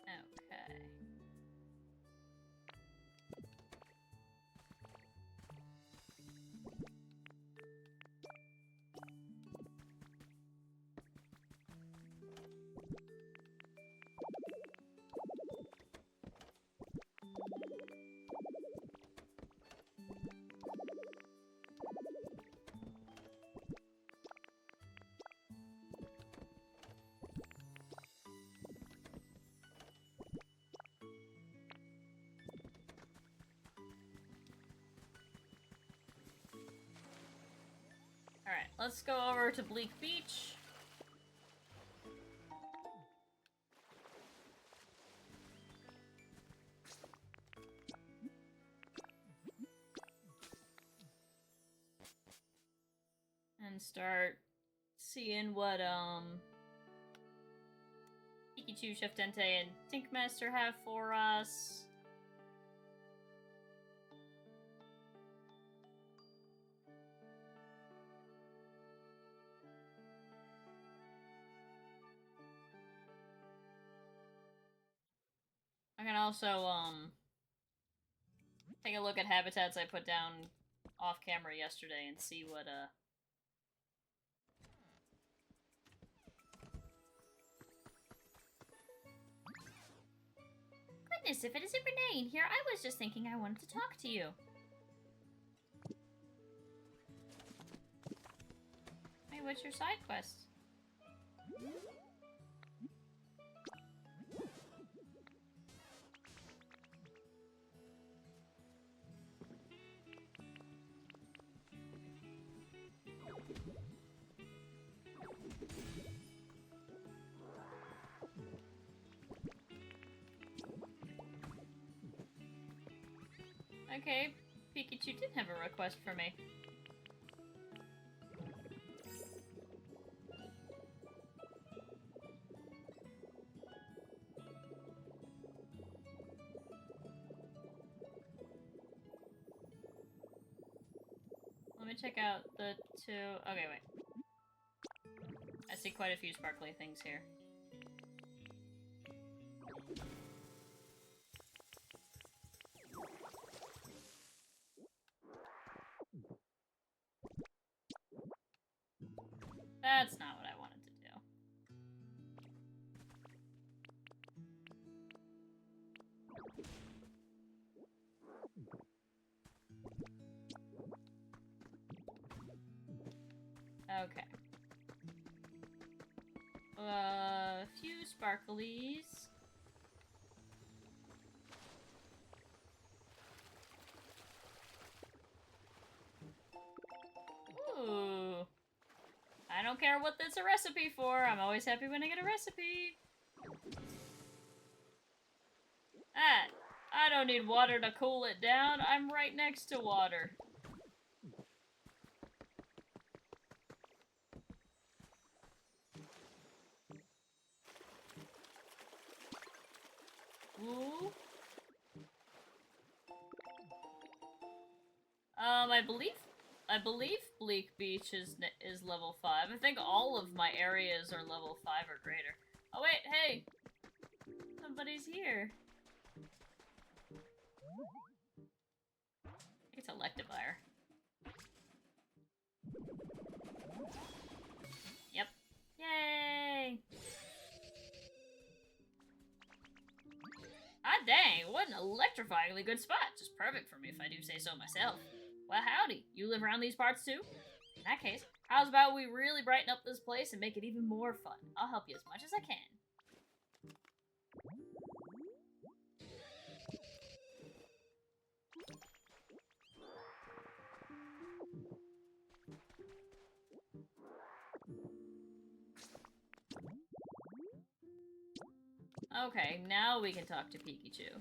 Okay. Alright, let's go over to Bleak Beach. And start seeing what, Pikachu, Chef Dente, and Tinkmaster have for us. I can also, take a look at habitats I put down off camera yesterday and see what, Goodness, if it isn't Renee in here, I was just thinking I wanted to talk to you. Hey, what's your side quest? Okay, Pikachu did have a request for me. Let me check out the two... Okay, wait. I see quite a few sparkly things here. That's not what I wanted to do. Okay. A few sparklies. don't care what that's a recipe for. I'm always happy when I get a recipe. Ah, I don't need water to cool it down. I'm right next to water. Ooh. I believe Bleak Beach is level 5. I think all of my areas are level 5 or greater. Oh wait, hey! Somebody's here. It's Electivire. Yep. Yay! Ah dang, what an electrifyingly good spot. Just perfect for me if I do say so myself. Well, howdy. You live around these parts too? In that case, how's about we really brighten up this place and make it even more fun? I'll help you as much as I can. Okay, now we can talk to Pikachu.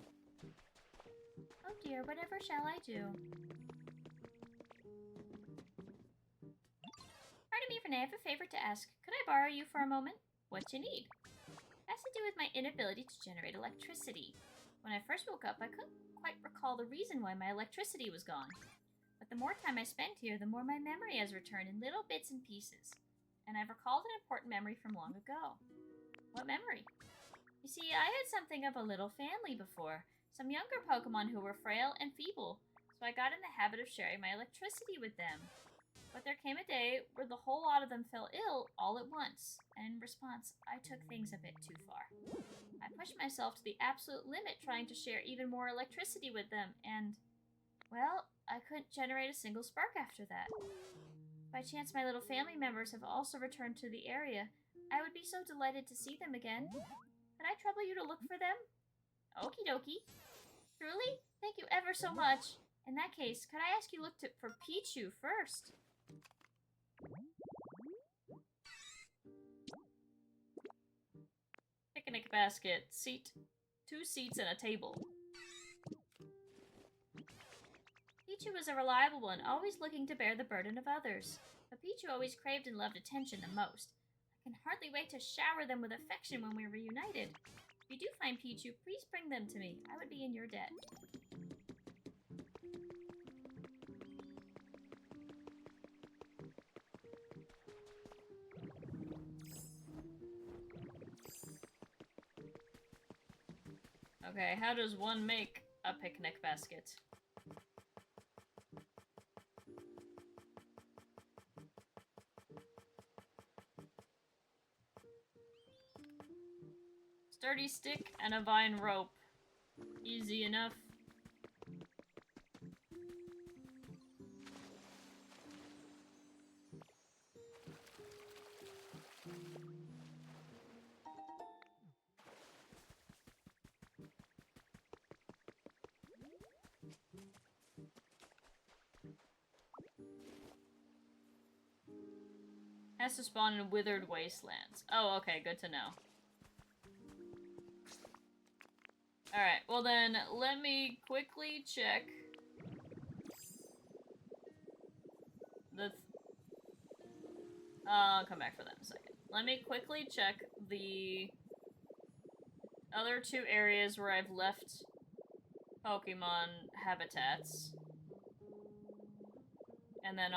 Oh dear, whatever shall I do? Pardon me, Renee, I have a favor to ask. Could I borrow you for a moment? What you need? It has to do with my inability to generate electricity. When I first woke up, I couldn't quite recall the reason why my electricity was gone. But the more time I spent here, the more my memory has returned in little bits and pieces. And I've recalled an important memory from long ago. What memory? You see, I had something of a little family before. Some younger Pokemon who were frail and feeble. So I got in the habit of sharing my electricity with them. But there came a day where the whole lot of them fell ill all at once, and in response, I took things a bit too far. I pushed myself to the absolute limit trying to share even more electricity with them, and, well, I couldn't generate a single spark after that. By chance, my little family members have also returned to the area. I would be so delighted to see them again. Could I trouble you to look for them? Okie dokie. Truly? Thank you ever so much. In that case, could I ask you to look for Pichu first? Picnic basket, seat, 2 seats and a table. Pichu was a reliable one, always looking to bear the burden of others. But Pichu always craved and loved attention the most. I can hardly wait to shower them with affection when we're reunited. If you do find Pichu, please bring them to me. I would be in your debt. Okay, how does one make a picnic basket? Sturdy stick and a vine rope. Easy enough. Has to spawn in withered wastelands. Oh, okay, good to know. Alright, well then, let me quickly check I'll come back for that in a second. Let me quickly check the other 2 areas where I've left Pokemon habitats. And then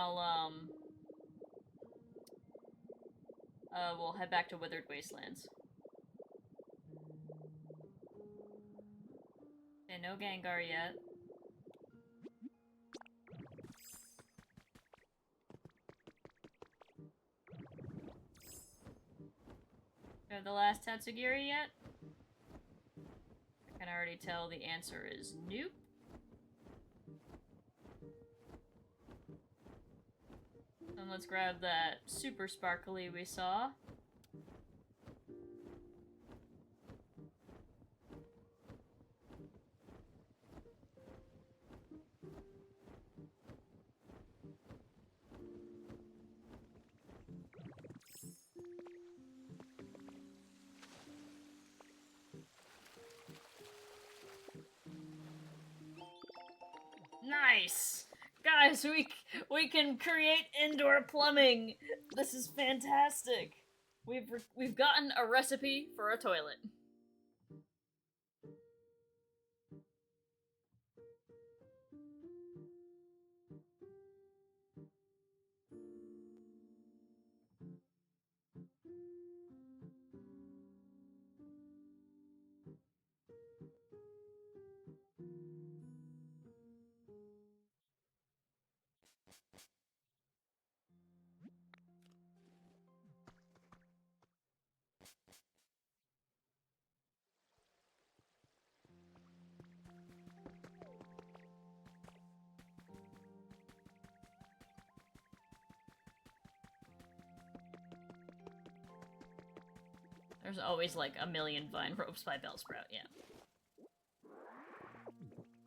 we'll head back to Withered Wastelands. Okay, no Gengar yet. Do I have the last Tatsugiri yet? I can already tell the answer is nope. Then let's grab that super sparkly we saw. Nice! Guys, we can create indoor plumbing! This is fantastic! We've gotten a recipe for a toilet. There's always like a million vine ropes by Bellsprout, yeah.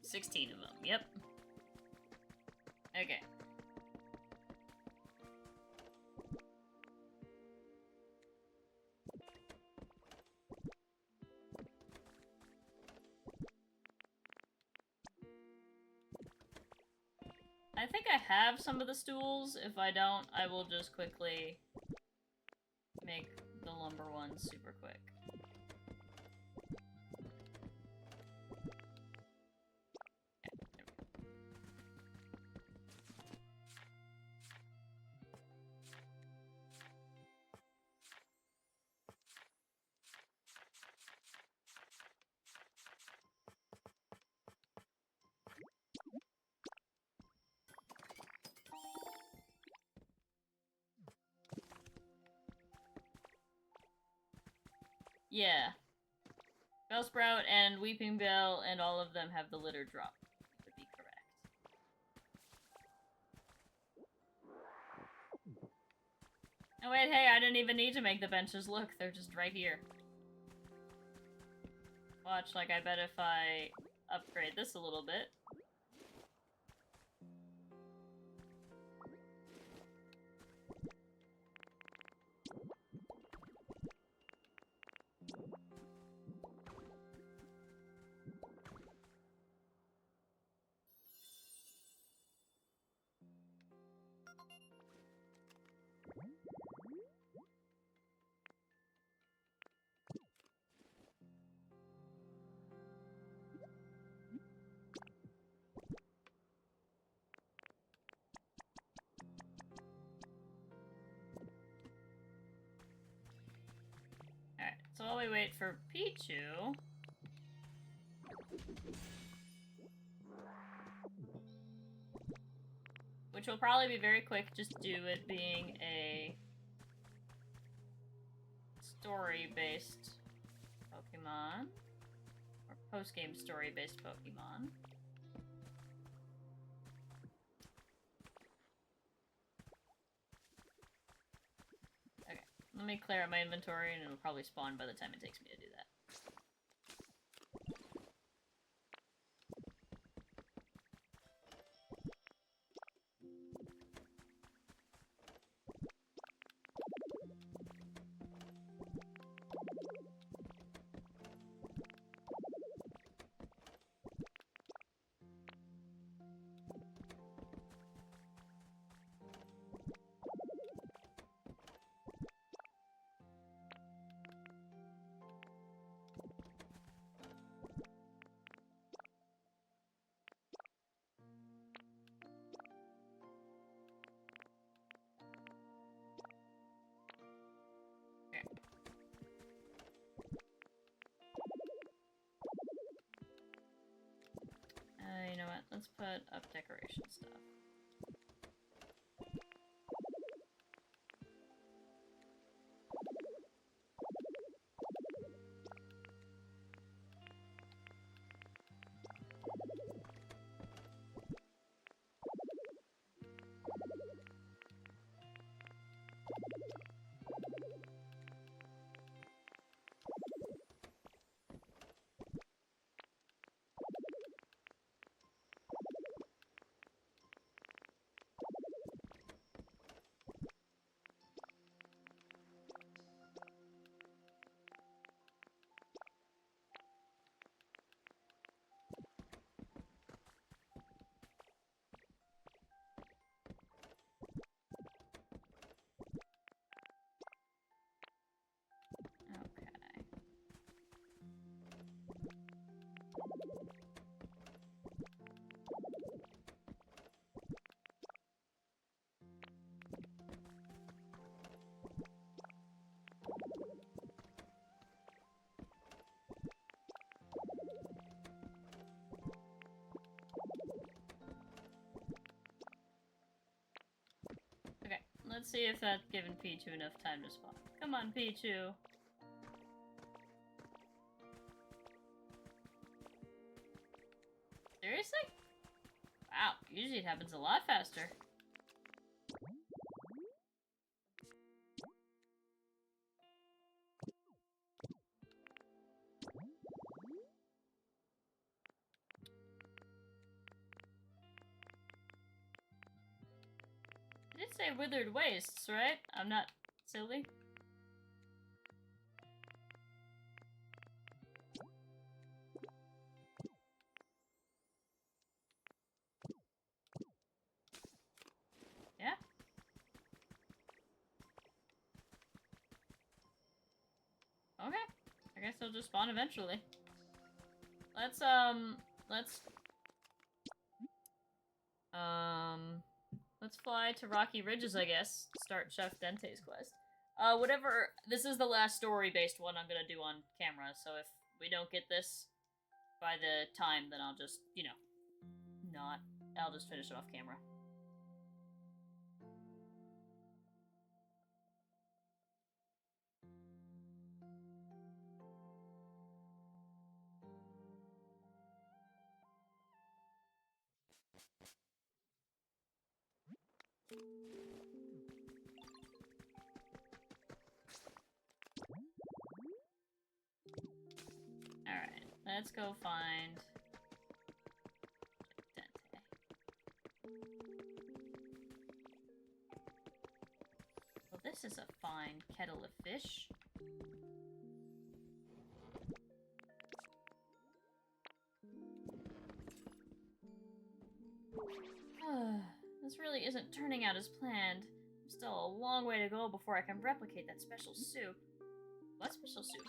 16 of them, yep. Okay. I think I have some of the stools. If I don't, I will just quickly make the lumber ones super quick. Yeah. Bellsprout and Weeping Bell and all of them have the litter drop, to be correct. Oh wait, hey, I didn't even need to make the benches. Look, they're just right here. Watch, like, I bet if I upgrade this a little bit. Alright, so while we wait for Pichu... which will probably be very quick, just due it being a story-based Pokemon. Or post-game story-based Pokemon. Okay, let me clear out my inventory and it'll probably spawn by the time it takes me to do that. You know what? Let's put up decoration stuff. Let's see if that's given Pichu enough time to spawn. Come on, Pichu. Seriously? Wow, usually it happens a lot faster. I did say withered wastes, right? I'm not silly. Yeah? Okay. I guess they'll just spawn eventually. Let's fly to Rocky Ridges, I guess. Start Chef Dente's quest. Whatever, this is the last story-based one I'm gonna do on camera, so if we don't get this by the time, then I'll just, you know, I'll just finish it off camera. Alright, let's go find Dente. Well, this is a fine kettle of fish. This really isn't turning out as planned. There's still a long way to go before I can replicate that special soup. What special soup?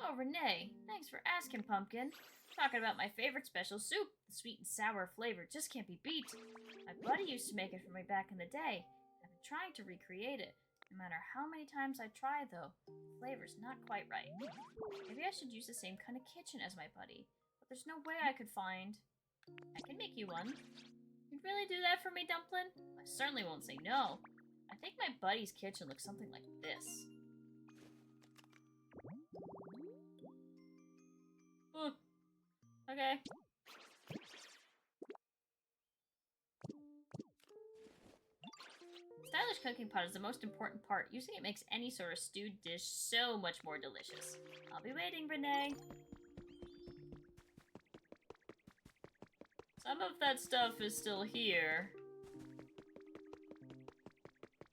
Oh, Renee, thanks for asking, Pumpkin. Talking about my favorite special soup. The sweet and sour flavor just can't be beat. My buddy used to make it for me back in the day. I've been trying to recreate it. No matter how many times I try, though, the flavor's not quite right. Maybe I should use the same kind of kitchen as my buddy, but there's no way I could find. I can make you one. You'd really do that for me, Dumplin'? I certainly won't say no. I think my buddy's kitchen looks something like this. Okay. Stylish cooking pot is the most important part. Using it makes any sort of stewed dish so much more delicious. I'll be waiting, Renee. Some of that stuff is still here.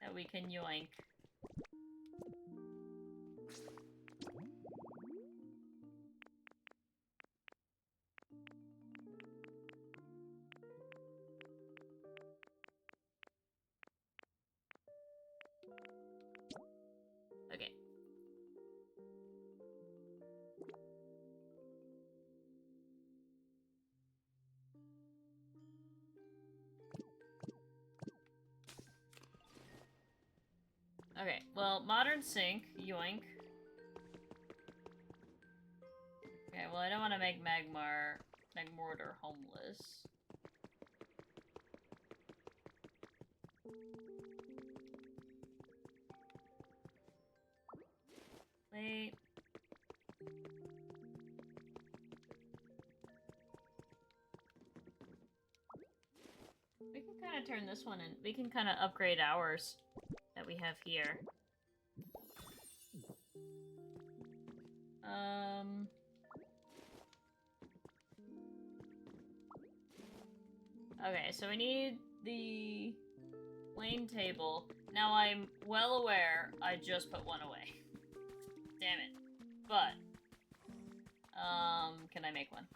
That we can yoink. Okay. Okay, well, modern sink, yoink. Okay, well, I don't want to make Magmortar homeless. Wait. We can kind of turn this one in. We can kind of upgrade ours that we have here. Okay, so we need the lane table. Now I'm well aware I just put one away. Damn it. But, can I make one?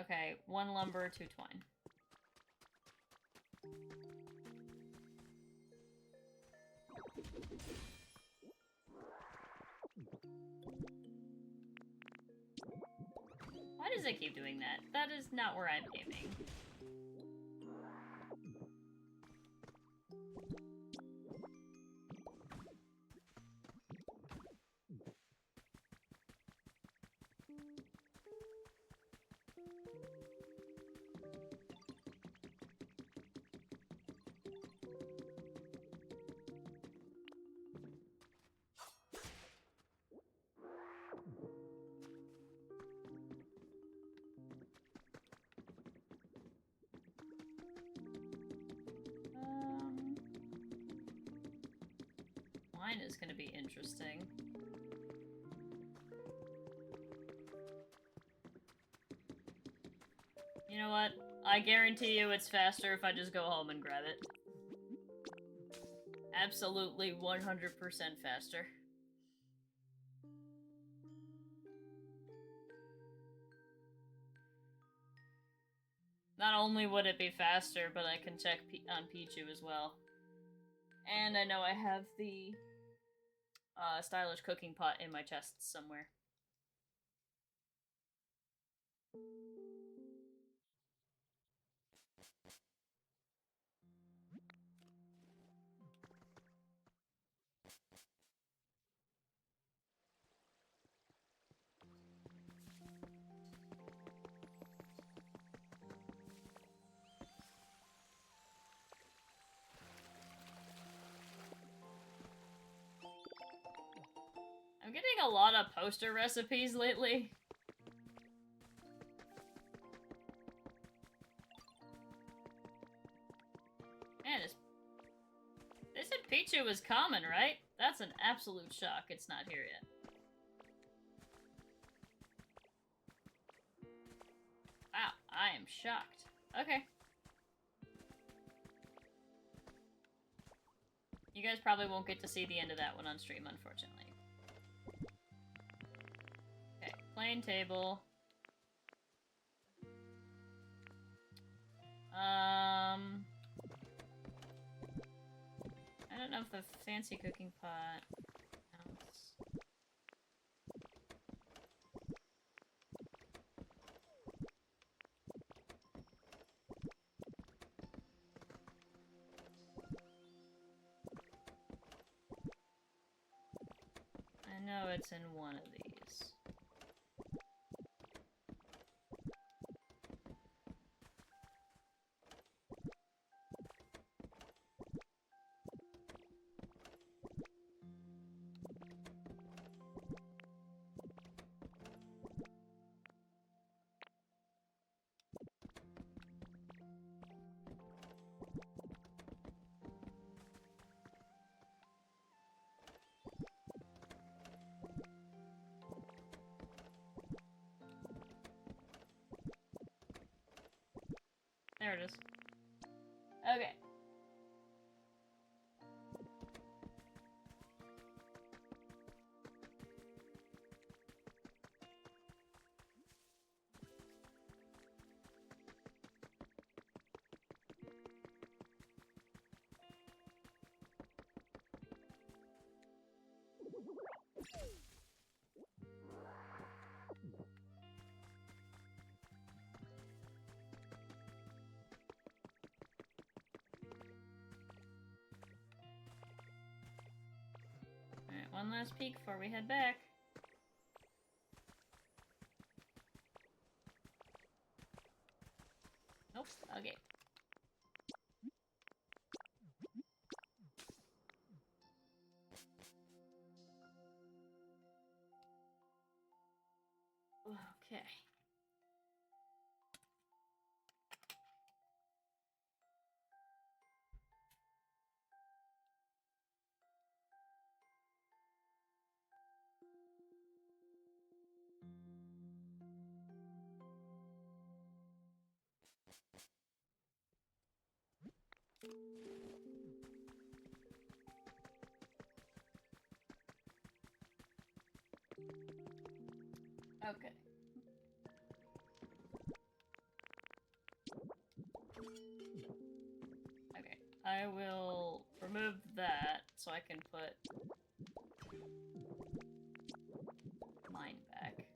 Okay, 1 lumber, 2 twine. Why does it keep doing that? That is not where I'm aiming. Mine is gonna be interesting. You know what? I guarantee you it's faster if I just go home and grab it. Absolutely 100% faster. Not only would it be faster, but I can check on Pichu as well. And I know I have the stylish cooking pot in my chest somewhere. I'm getting a lot of poster recipes lately. Man, they said Pichu was common, right? That's an absolute shock it's not here yet. Wow, I am shocked. Okay. You guys probably won't get to see the end of that one on stream, unfortunately. Okay, plain table. I don't know if the fancy cooking pot counts. I know it's in one of these. There it is. Okay. Alright, one last peek before we head back. Nope, okay. Okay. Okay. Okay, I will remove that so I can put mine back.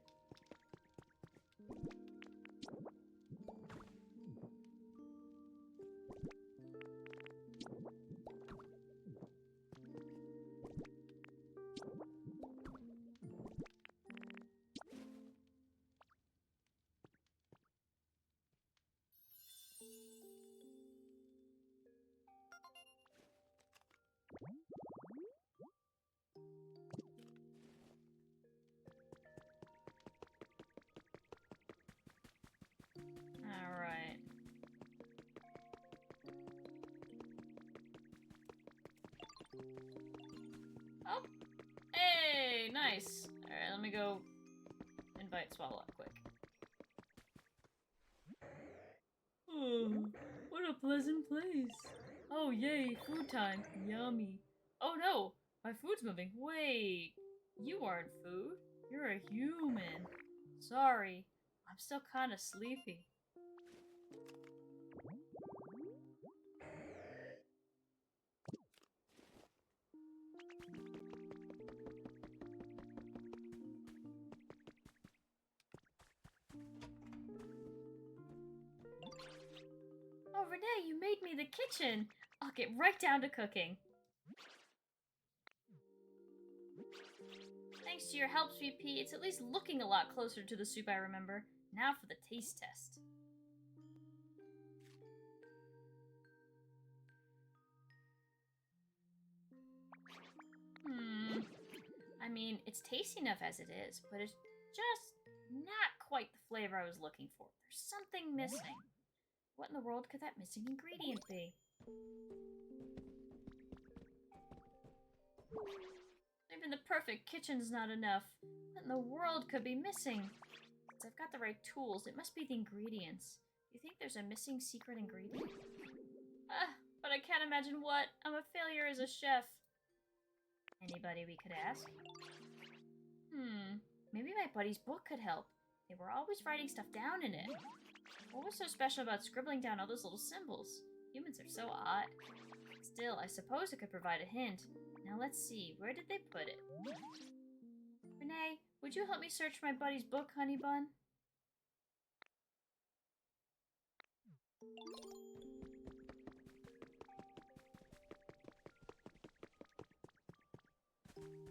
me go invite Swallow quick. Oh, what a pleasant place. Oh, yay, food time. Yummy. Oh no, my food's moving. Wait, you aren't food. You're a human. Sorry, I'm still kind of sleepy. Oh, Renee, you made me the kitchen. I'll get right down to cooking. Thanks to your help, Sweet Pea, it's at least looking a lot closer to the soup I remember. Now for the taste test. I mean, it's tasty enough as it is, but it's just not quite the flavor I was looking for. There's something missing. What in the world could that missing ingredient be? Even the perfect kitchen's not enough. What in the world could be missing? Since I've got the right tools, it must be the ingredients. You think there's a missing secret ingredient? But I can't imagine what. I'm a failure as a chef. Anybody we could ask? Maybe my buddy's book could help. They were always writing stuff down in it. What was so special about scribbling down all those little symbols? Humans are so odd. Still, I suppose it could provide a hint. Now let's see, where did they put it? Renee, would you help me search for my buddy's book, Honey Bun?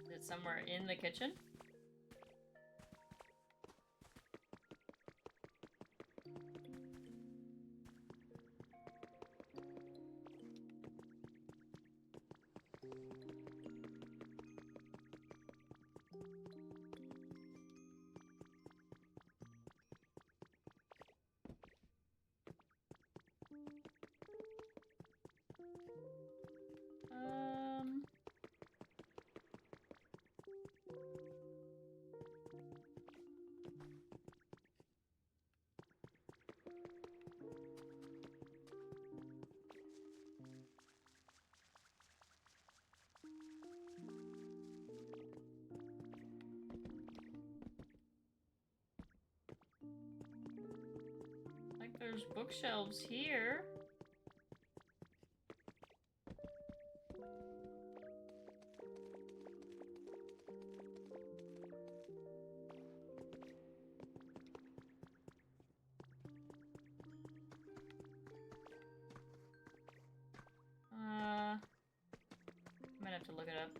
Is it somewhere in the kitchen? There's bookshelves here. I might have to look it up.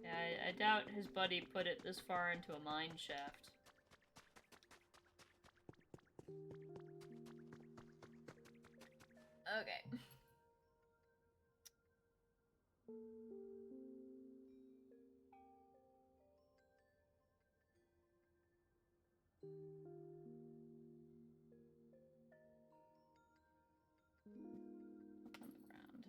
Yeah, I doubt his buddy put it this far into a mine shaft. Okay. On the ground.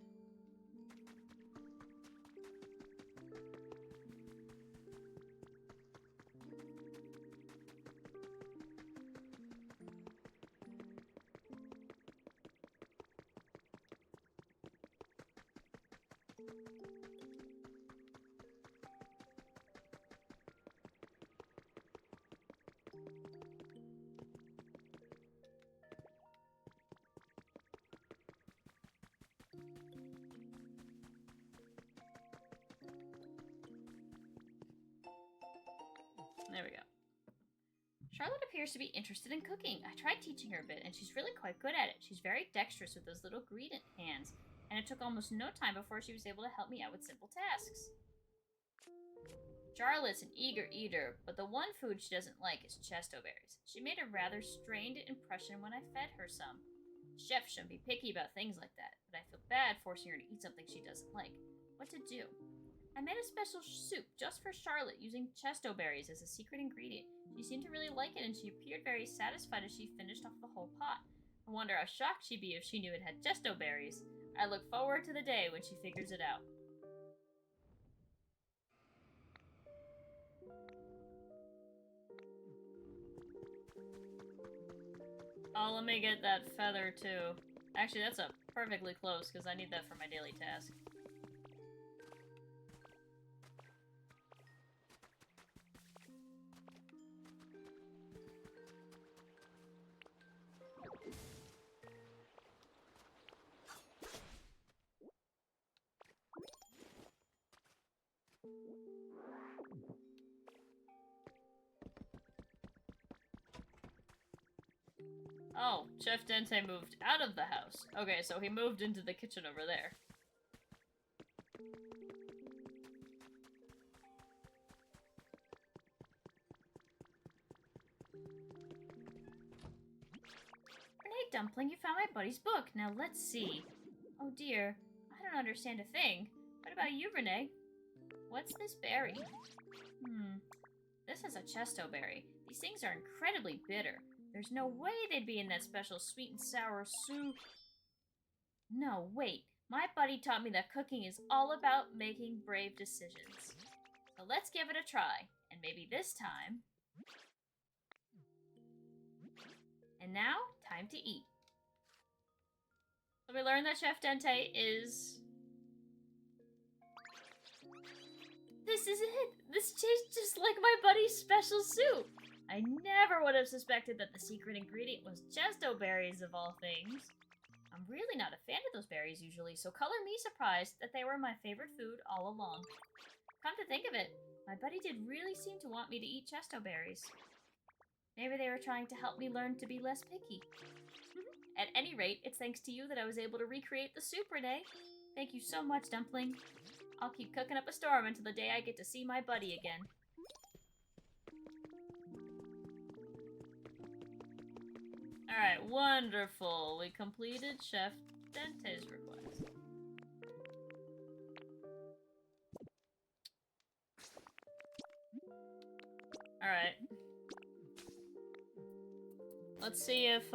There we go. Charlotte appears to be interested in cooking. I tried teaching her a bit, and she's really quite good at it. She's very dexterous with those little greedy hands, and it took almost no time before she was able to help me out with simple tasks. Charlotte's an eager eater, but the one food she doesn't like is chesto berries. She made a rather strained impression when I fed her some. Chefs shouldn't be picky about things like that, but I feel bad forcing her to eat something she doesn't like. What to do? I made a special soup just for Charlotte using chesto berries as a secret ingredient. She seemed to really like it, and she appeared very satisfied as she finished off the whole pot. I wonder how shocked she'd be if she knew it had gesto berries. I look forward to the day when she figures it out. Oh, let me get that feather, too. Actually, that's a perfectly close, because I need that for my daily task. Oh, Chef Dente moved out of the house. Okay, so he moved into the kitchen over there. Renee Dumpling, you found my buddy's book. Now let's see. Oh dear, I don't understand a thing. What about you, Renee? What's this berry? This is a chesto berry. These things are incredibly bitter. There's no way they'd be in that special sweet and sour soup. No, wait. My buddy taught me that cooking is all about making brave decisions. So let's give it a try. And maybe this time... And now, time to eat. So we learned that Chef Dente is... This is it! This tastes just like my buddy's special soup! I never would have suspected that the secret ingredient was gesto berries of all things. I'm really not a fan of those berries usually, so color me surprised that they were my favorite food all along. Come to think of it, my buddy did really seem to want me to eat chesto berries. Maybe they were trying to help me learn to be less picky. At any rate, it's thanks to you that I was able to recreate the soup, Renee. Thank you so much, Dumpling. I'll keep cooking up a storm until the day I get to see my buddy again. Alright, wonderful. We completed Chef Dente's request. Alright. Let's see if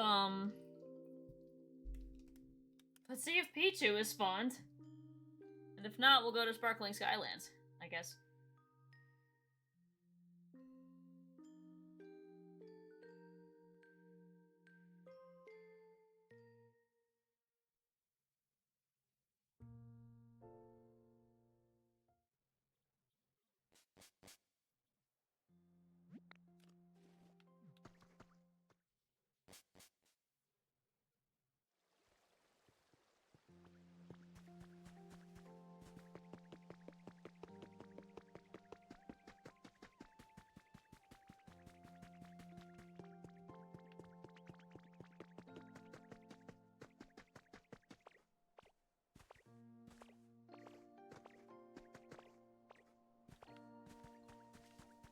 Pichu has spawned. And if not, we'll go to Sparkling Skylands, I guess.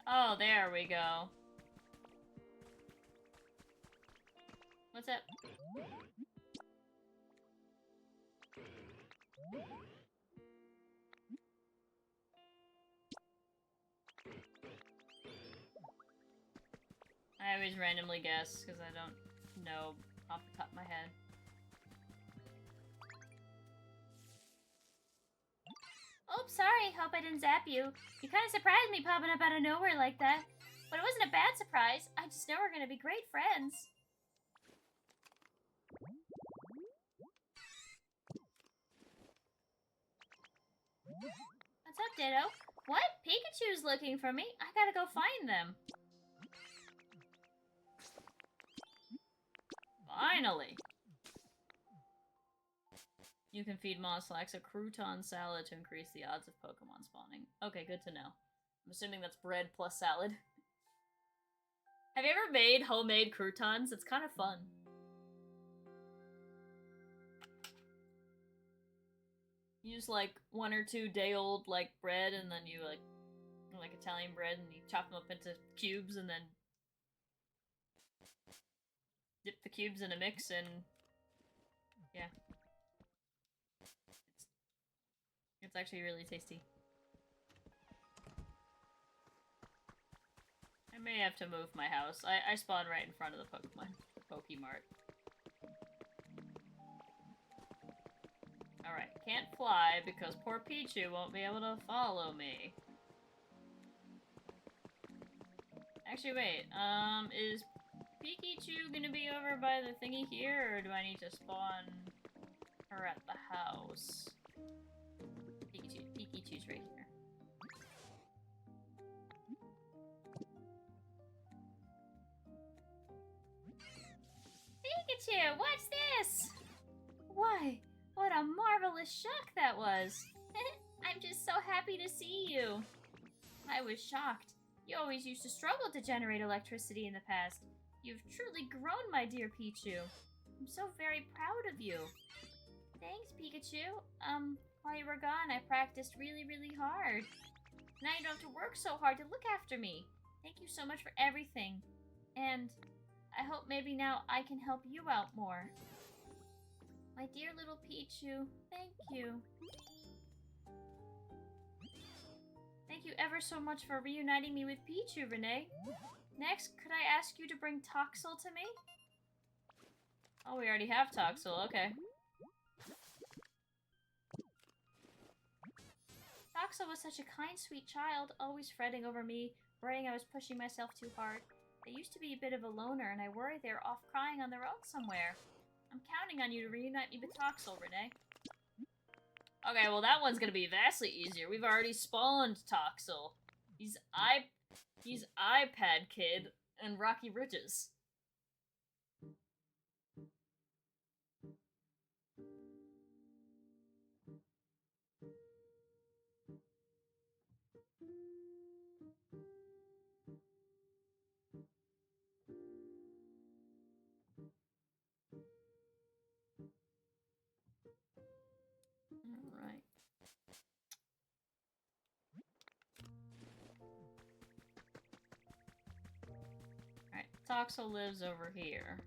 Oh, there we go. What's up? I always randomly guess, because I don't know off the top of my head. Oops, sorry. Hope I didn't zap you. You kind of surprised me popping up out of nowhere like that. But it wasn't a bad surprise. I just know we're gonna be great friends. What's up, Ditto? What? Pikachu's looking for me? I gotta go find them. Finally! You can feed Moslax a crouton salad to increase the odds of Pokemon spawning. Okay, good to know. I'm assuming that's bread plus salad. Have you ever made homemade croutons? It's kind of fun. Use like 1 or 2 day-old like bread, and then you like Italian bread, and you chop them up into cubes, and then dip the cubes in a mix, and yeah. It's actually really tasty. I may have to move my house. I spawned right in front of the Pokemon Pokemart. Alright, can't fly because poor Pichu won't be able to follow me. Actually, wait, is Pikachu gonna be over by the thingy here, or do I need to spawn her at the house? Pikachu's right here. Pikachu, what's this? Why, what a marvelous shock that was! I'm just so happy to see you. I was shocked. You always used to struggle to generate electricity in the past. You've truly grown, my dear Pichu. I'm so very proud of you. Thanks, Pikachu. While you were gone, I practiced really, really hard. Now you don't have to work so hard to look after me. Thank you so much for everything. And I hope maybe now I can help you out more. My dear little Pichu, thank you. Thank you ever so much for reuniting me with Pichu, Renee. Next, could I ask you to bring Toxel to me? Oh, we already have Toxel, okay. Toxel was such a kind, sweet child, always fretting over me, worrying I was pushing myself too hard. They used to be a bit of a loner, and I worry they're off crying on their own somewhere. I'm counting on you to reunite me with Toxel, Renee. Okay, well that one's gonna be vastly easier. We've already spawned Toxel. He's iPad Kid and Rocky Ridges. Alright. Alright, Toxel lives over here.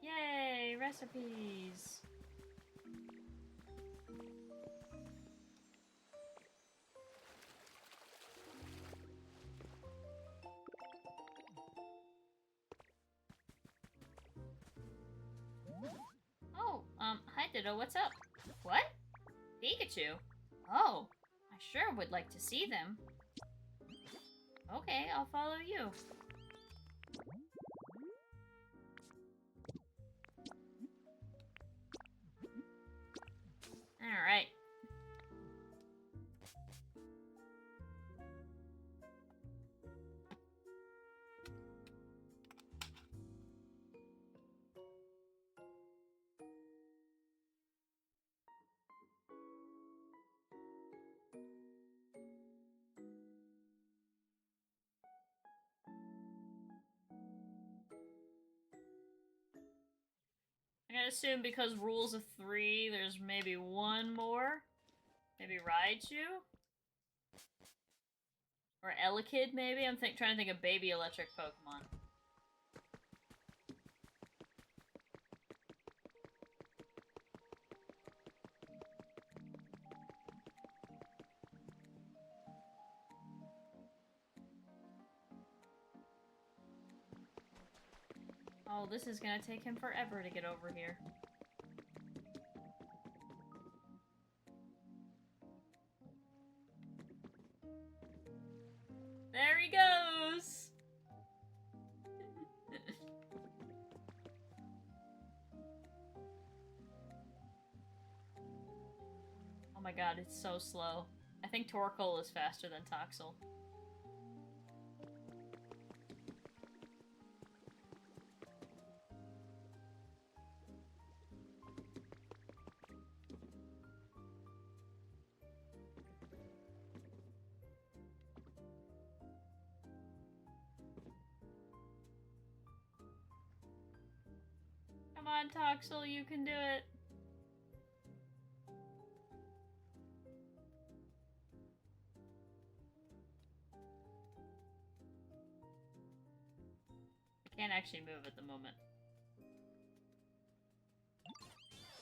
Yay, recipes! Oh, hi Ditto, what's up? What? Pikachu? Oh, I sure would like to see them. Okay, I'll follow you. Alright. I'm gonna assume because rules of 3, there's maybe one more. Maybe Raichu? Or Elekid, maybe? I'm trying to think of baby electric Pokemon. Oh, this is gonna take him forever to get over here. There he goes! Oh my god, it's so slow. I think Torkoal is faster than Toxel. Come on, Toxel, you can do it. can't actually move at the moment.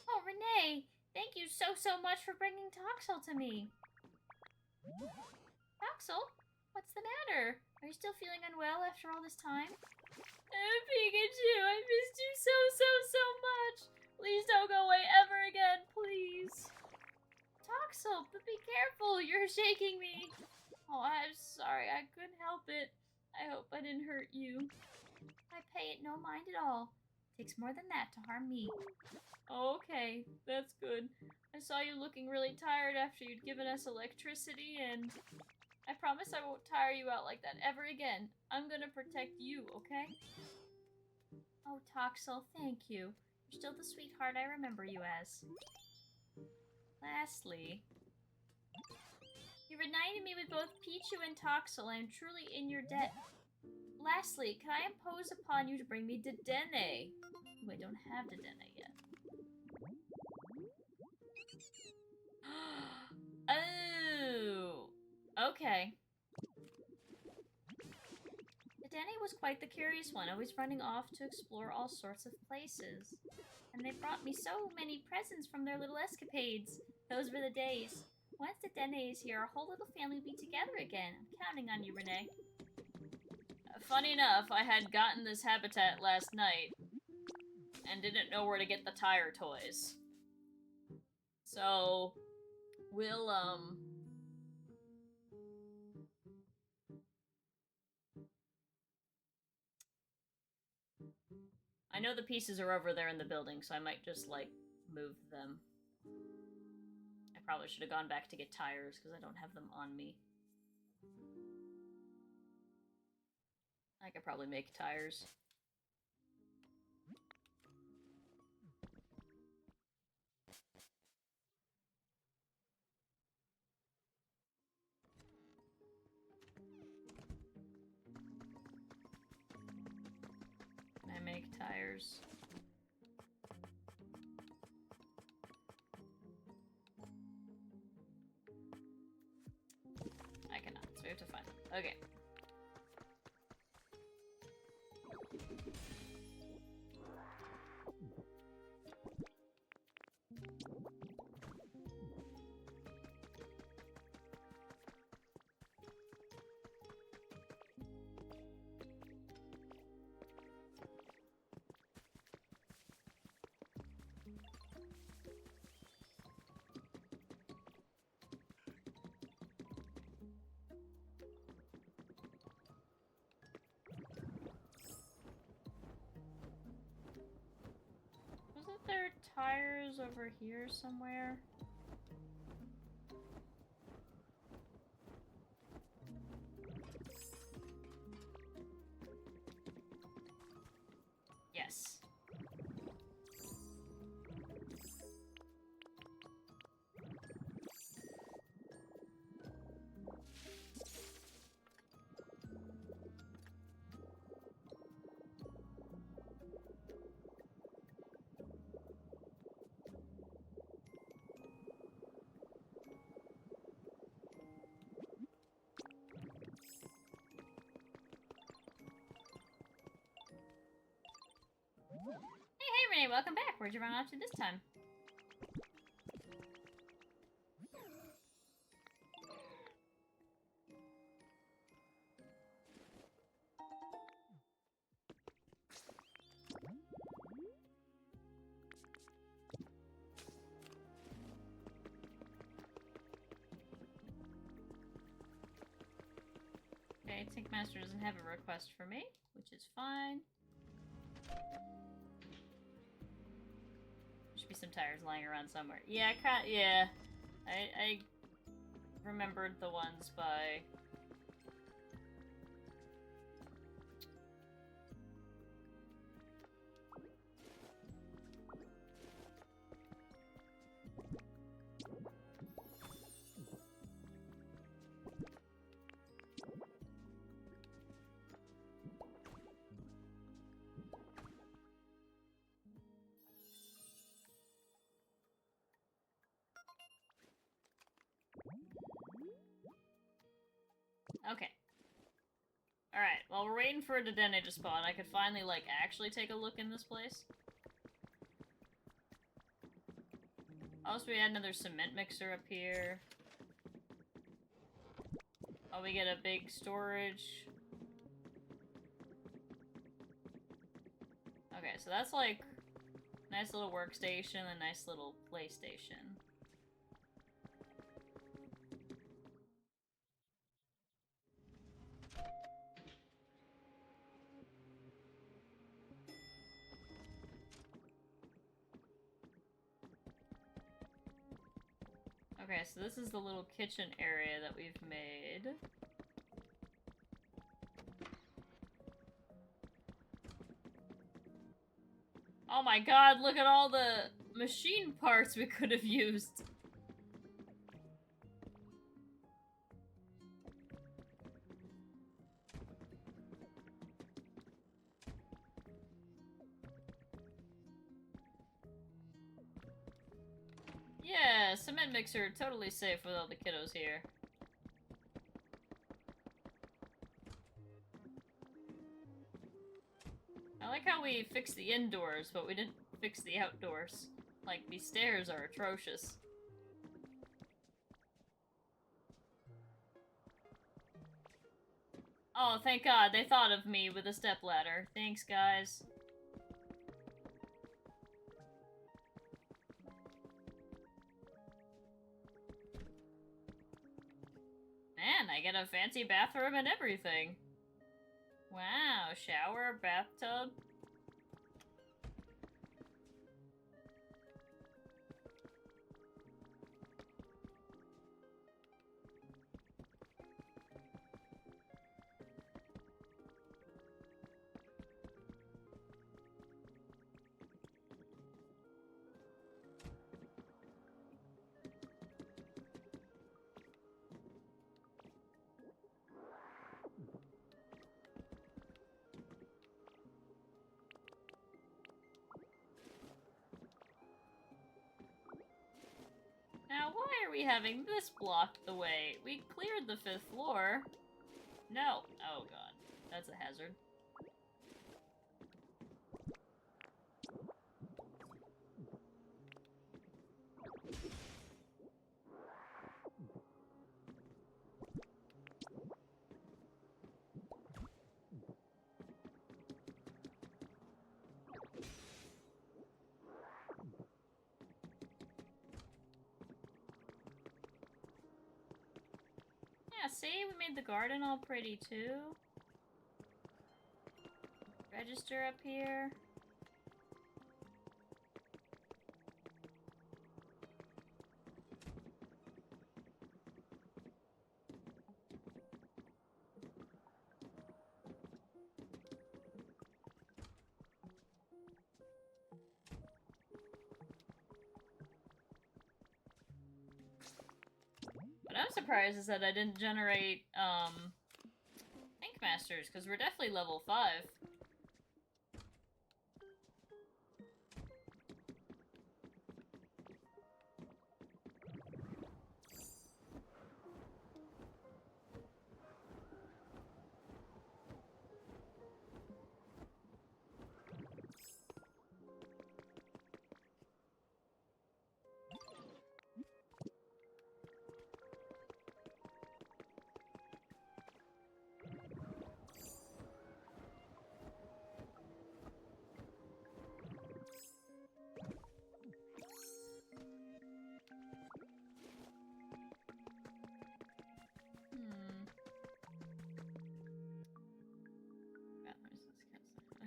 Oh, Renee! Thank you so much for bringing Toxel to me. Toxel? What's the matter? Are you still feeling unwell after all this time? Pikachu, I missed you so much. Please don't go away ever again, please. Toxel, but be careful. You're shaking me. Oh, I'm sorry. I couldn't help it. I hope I didn't hurt you. I pay it no mind at all. Takes more than that to harm me. Okay, that's good. I saw you looking really tired after you'd given us electricity, and I promise I won't tire you out like that ever again. I'm gonna protect you, okay? Oh, Toxel, thank you. You're still the sweetheart I remember you as. Lastly, you reunited me with both Pichu and Toxel. I am truly in your debt. Lastly, can I impose upon you to bring me Dedenne? Ooh, I don't have Dedenne yet. Oh, okay. Dedenne was quite the curious one, always running off to explore all sorts of places. And they brought me so many presents from their little escapades. Those were the days. Once Dedenne is here, our whole little family will be together again. I'm counting on you, Renee. Funny enough, I had gotten this habitat last night and didn't know where to get the tire toys. So, we'll, I know the pieces are over there in the building, so I might just, like, move them. I probably should have gone back to get tires, because I don't have them on me. I could probably make tires. Can I make tires? I cannot, so we have to find them. Okay. Wasn't there tires over here somewhere? Yes. Hey, Renee, welcome back. Where'd you run off to this time? Okay, Tank Master doesn't have a request for me, which is fine. Should be some tires lying around somewhere. Yeah, yeah. I remembered the ones by... Okay. Alright, while we're waiting for a Dedenne to spawn, I could finally, like, actually take a look in this place. Also, we had another cement mixer up here. Oh, we get a big storage. Okay, so that's like nice little workstation and nice little PlayStation. Okay, so this is the little kitchen area that we've made. Oh my god, look at all the machine parts we could have used. Yeah, cement mixer, totally safe with all the kiddos here. I like how we fixed the indoors, but we didn't fix the outdoors. Like, these stairs are atrocious. Oh, thank God, they thought of me with a stepladder. Thanks, guys. Man, I get a fancy bathroom and everything. Wow, shower, bathtub. Now, why are we having this blocked the way? We cleared the 5th floor. No. Oh god. That's a hazard. Yeah, see? We made the garden all pretty, too. Register up here. What I'm surprised is that I didn't generate, Ink Masters, because we're definitely level 5.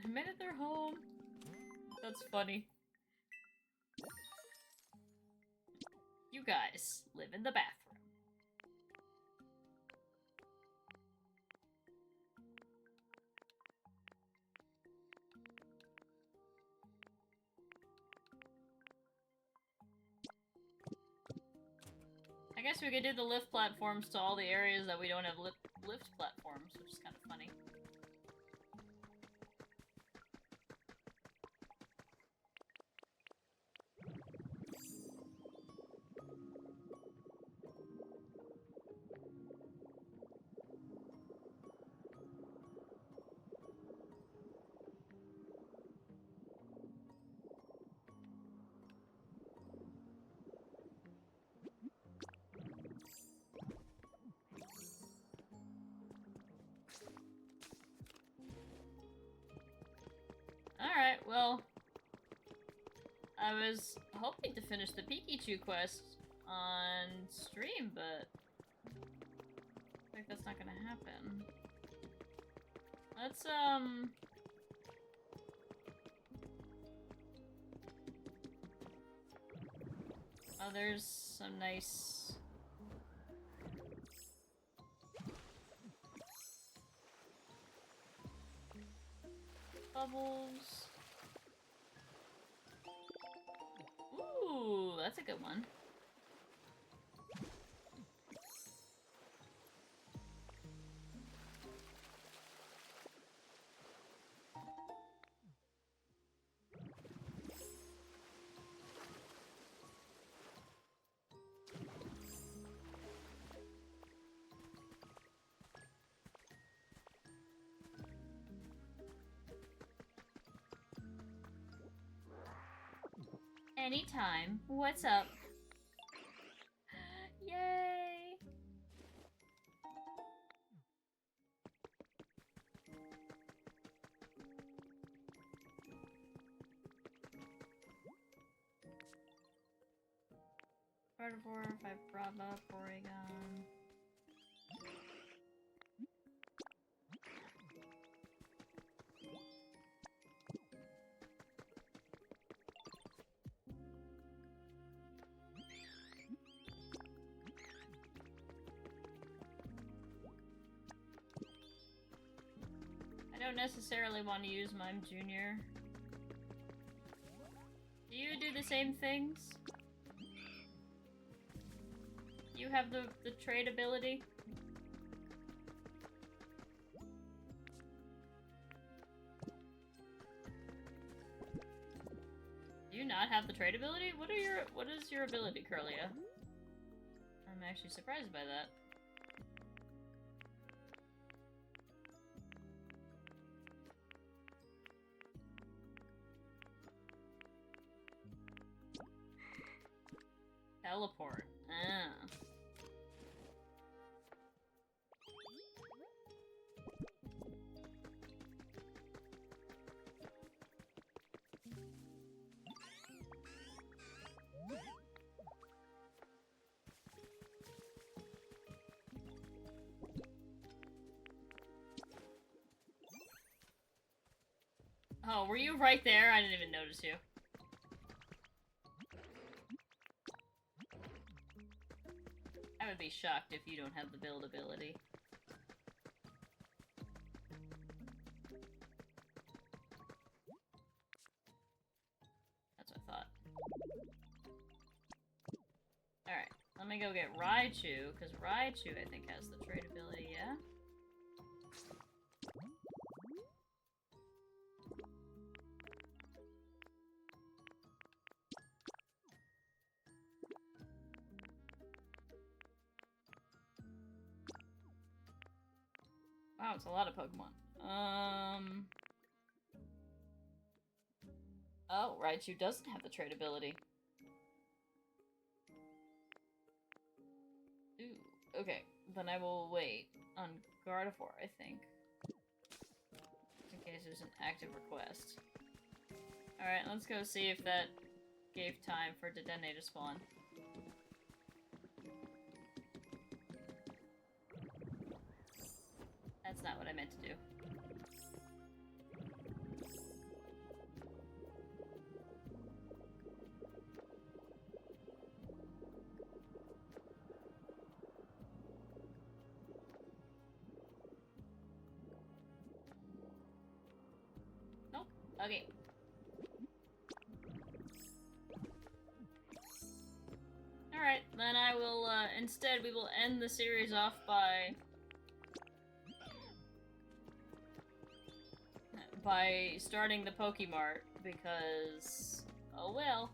Admitted they're home. That's funny. You guys live in the bathroom. I guess we could do the lift platforms to all the areas that we don't have lift platforms, which is kind of funny. well, I was hoping to finish the Pikachu quest on stream, but I think that's not gonna happen. Let's, oh, there's some nice... bubbles. Ooh, that's a good one. Anytime. What's up? Yay! Carnivore, 5 Brava, Porygon. I don't necessarily want to use Mime Jr. Do you do the same things? You have the trade ability? Do you not have the trade ability? What is your ability, Curlia? I'm actually surprised by that. Teleport. Ah. Oh, were you right there? I didn't even notice you. I would be shocked if you don't have the build ability. That's what I thought. Alright, let me go get Raichu, because Raichu, I think, has the trade ability, yeah? Wow, it's a lot of Pokemon. Oh, Raichu doesn't have the trade ability. Ooh, okay. Then I will wait on Gardevoir, I think. In case there's an active request. Alright, let's go see if that gave time for Dedenne to spawn. That's not what I meant to do. Nope. Okay. Alright, then I will, instead we will end the series off by starting the Pokemart, because, oh well.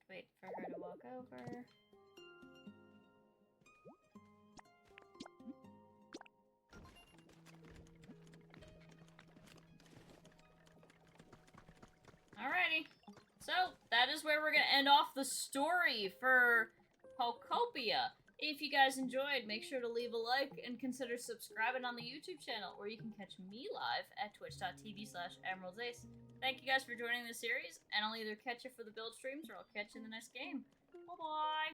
Wait for her to walk over. Alrighty. So, that is where we're gonna end off the story for Pokopia. If you guys enjoyed, make sure to leave a like and consider subscribing on the YouTube channel, or you can catch me live at twitch.tv/emeraldsace. Thank you guys for joining the series, and I'll either catch you for the build streams or I'll catch you in the next game. Bye-bye!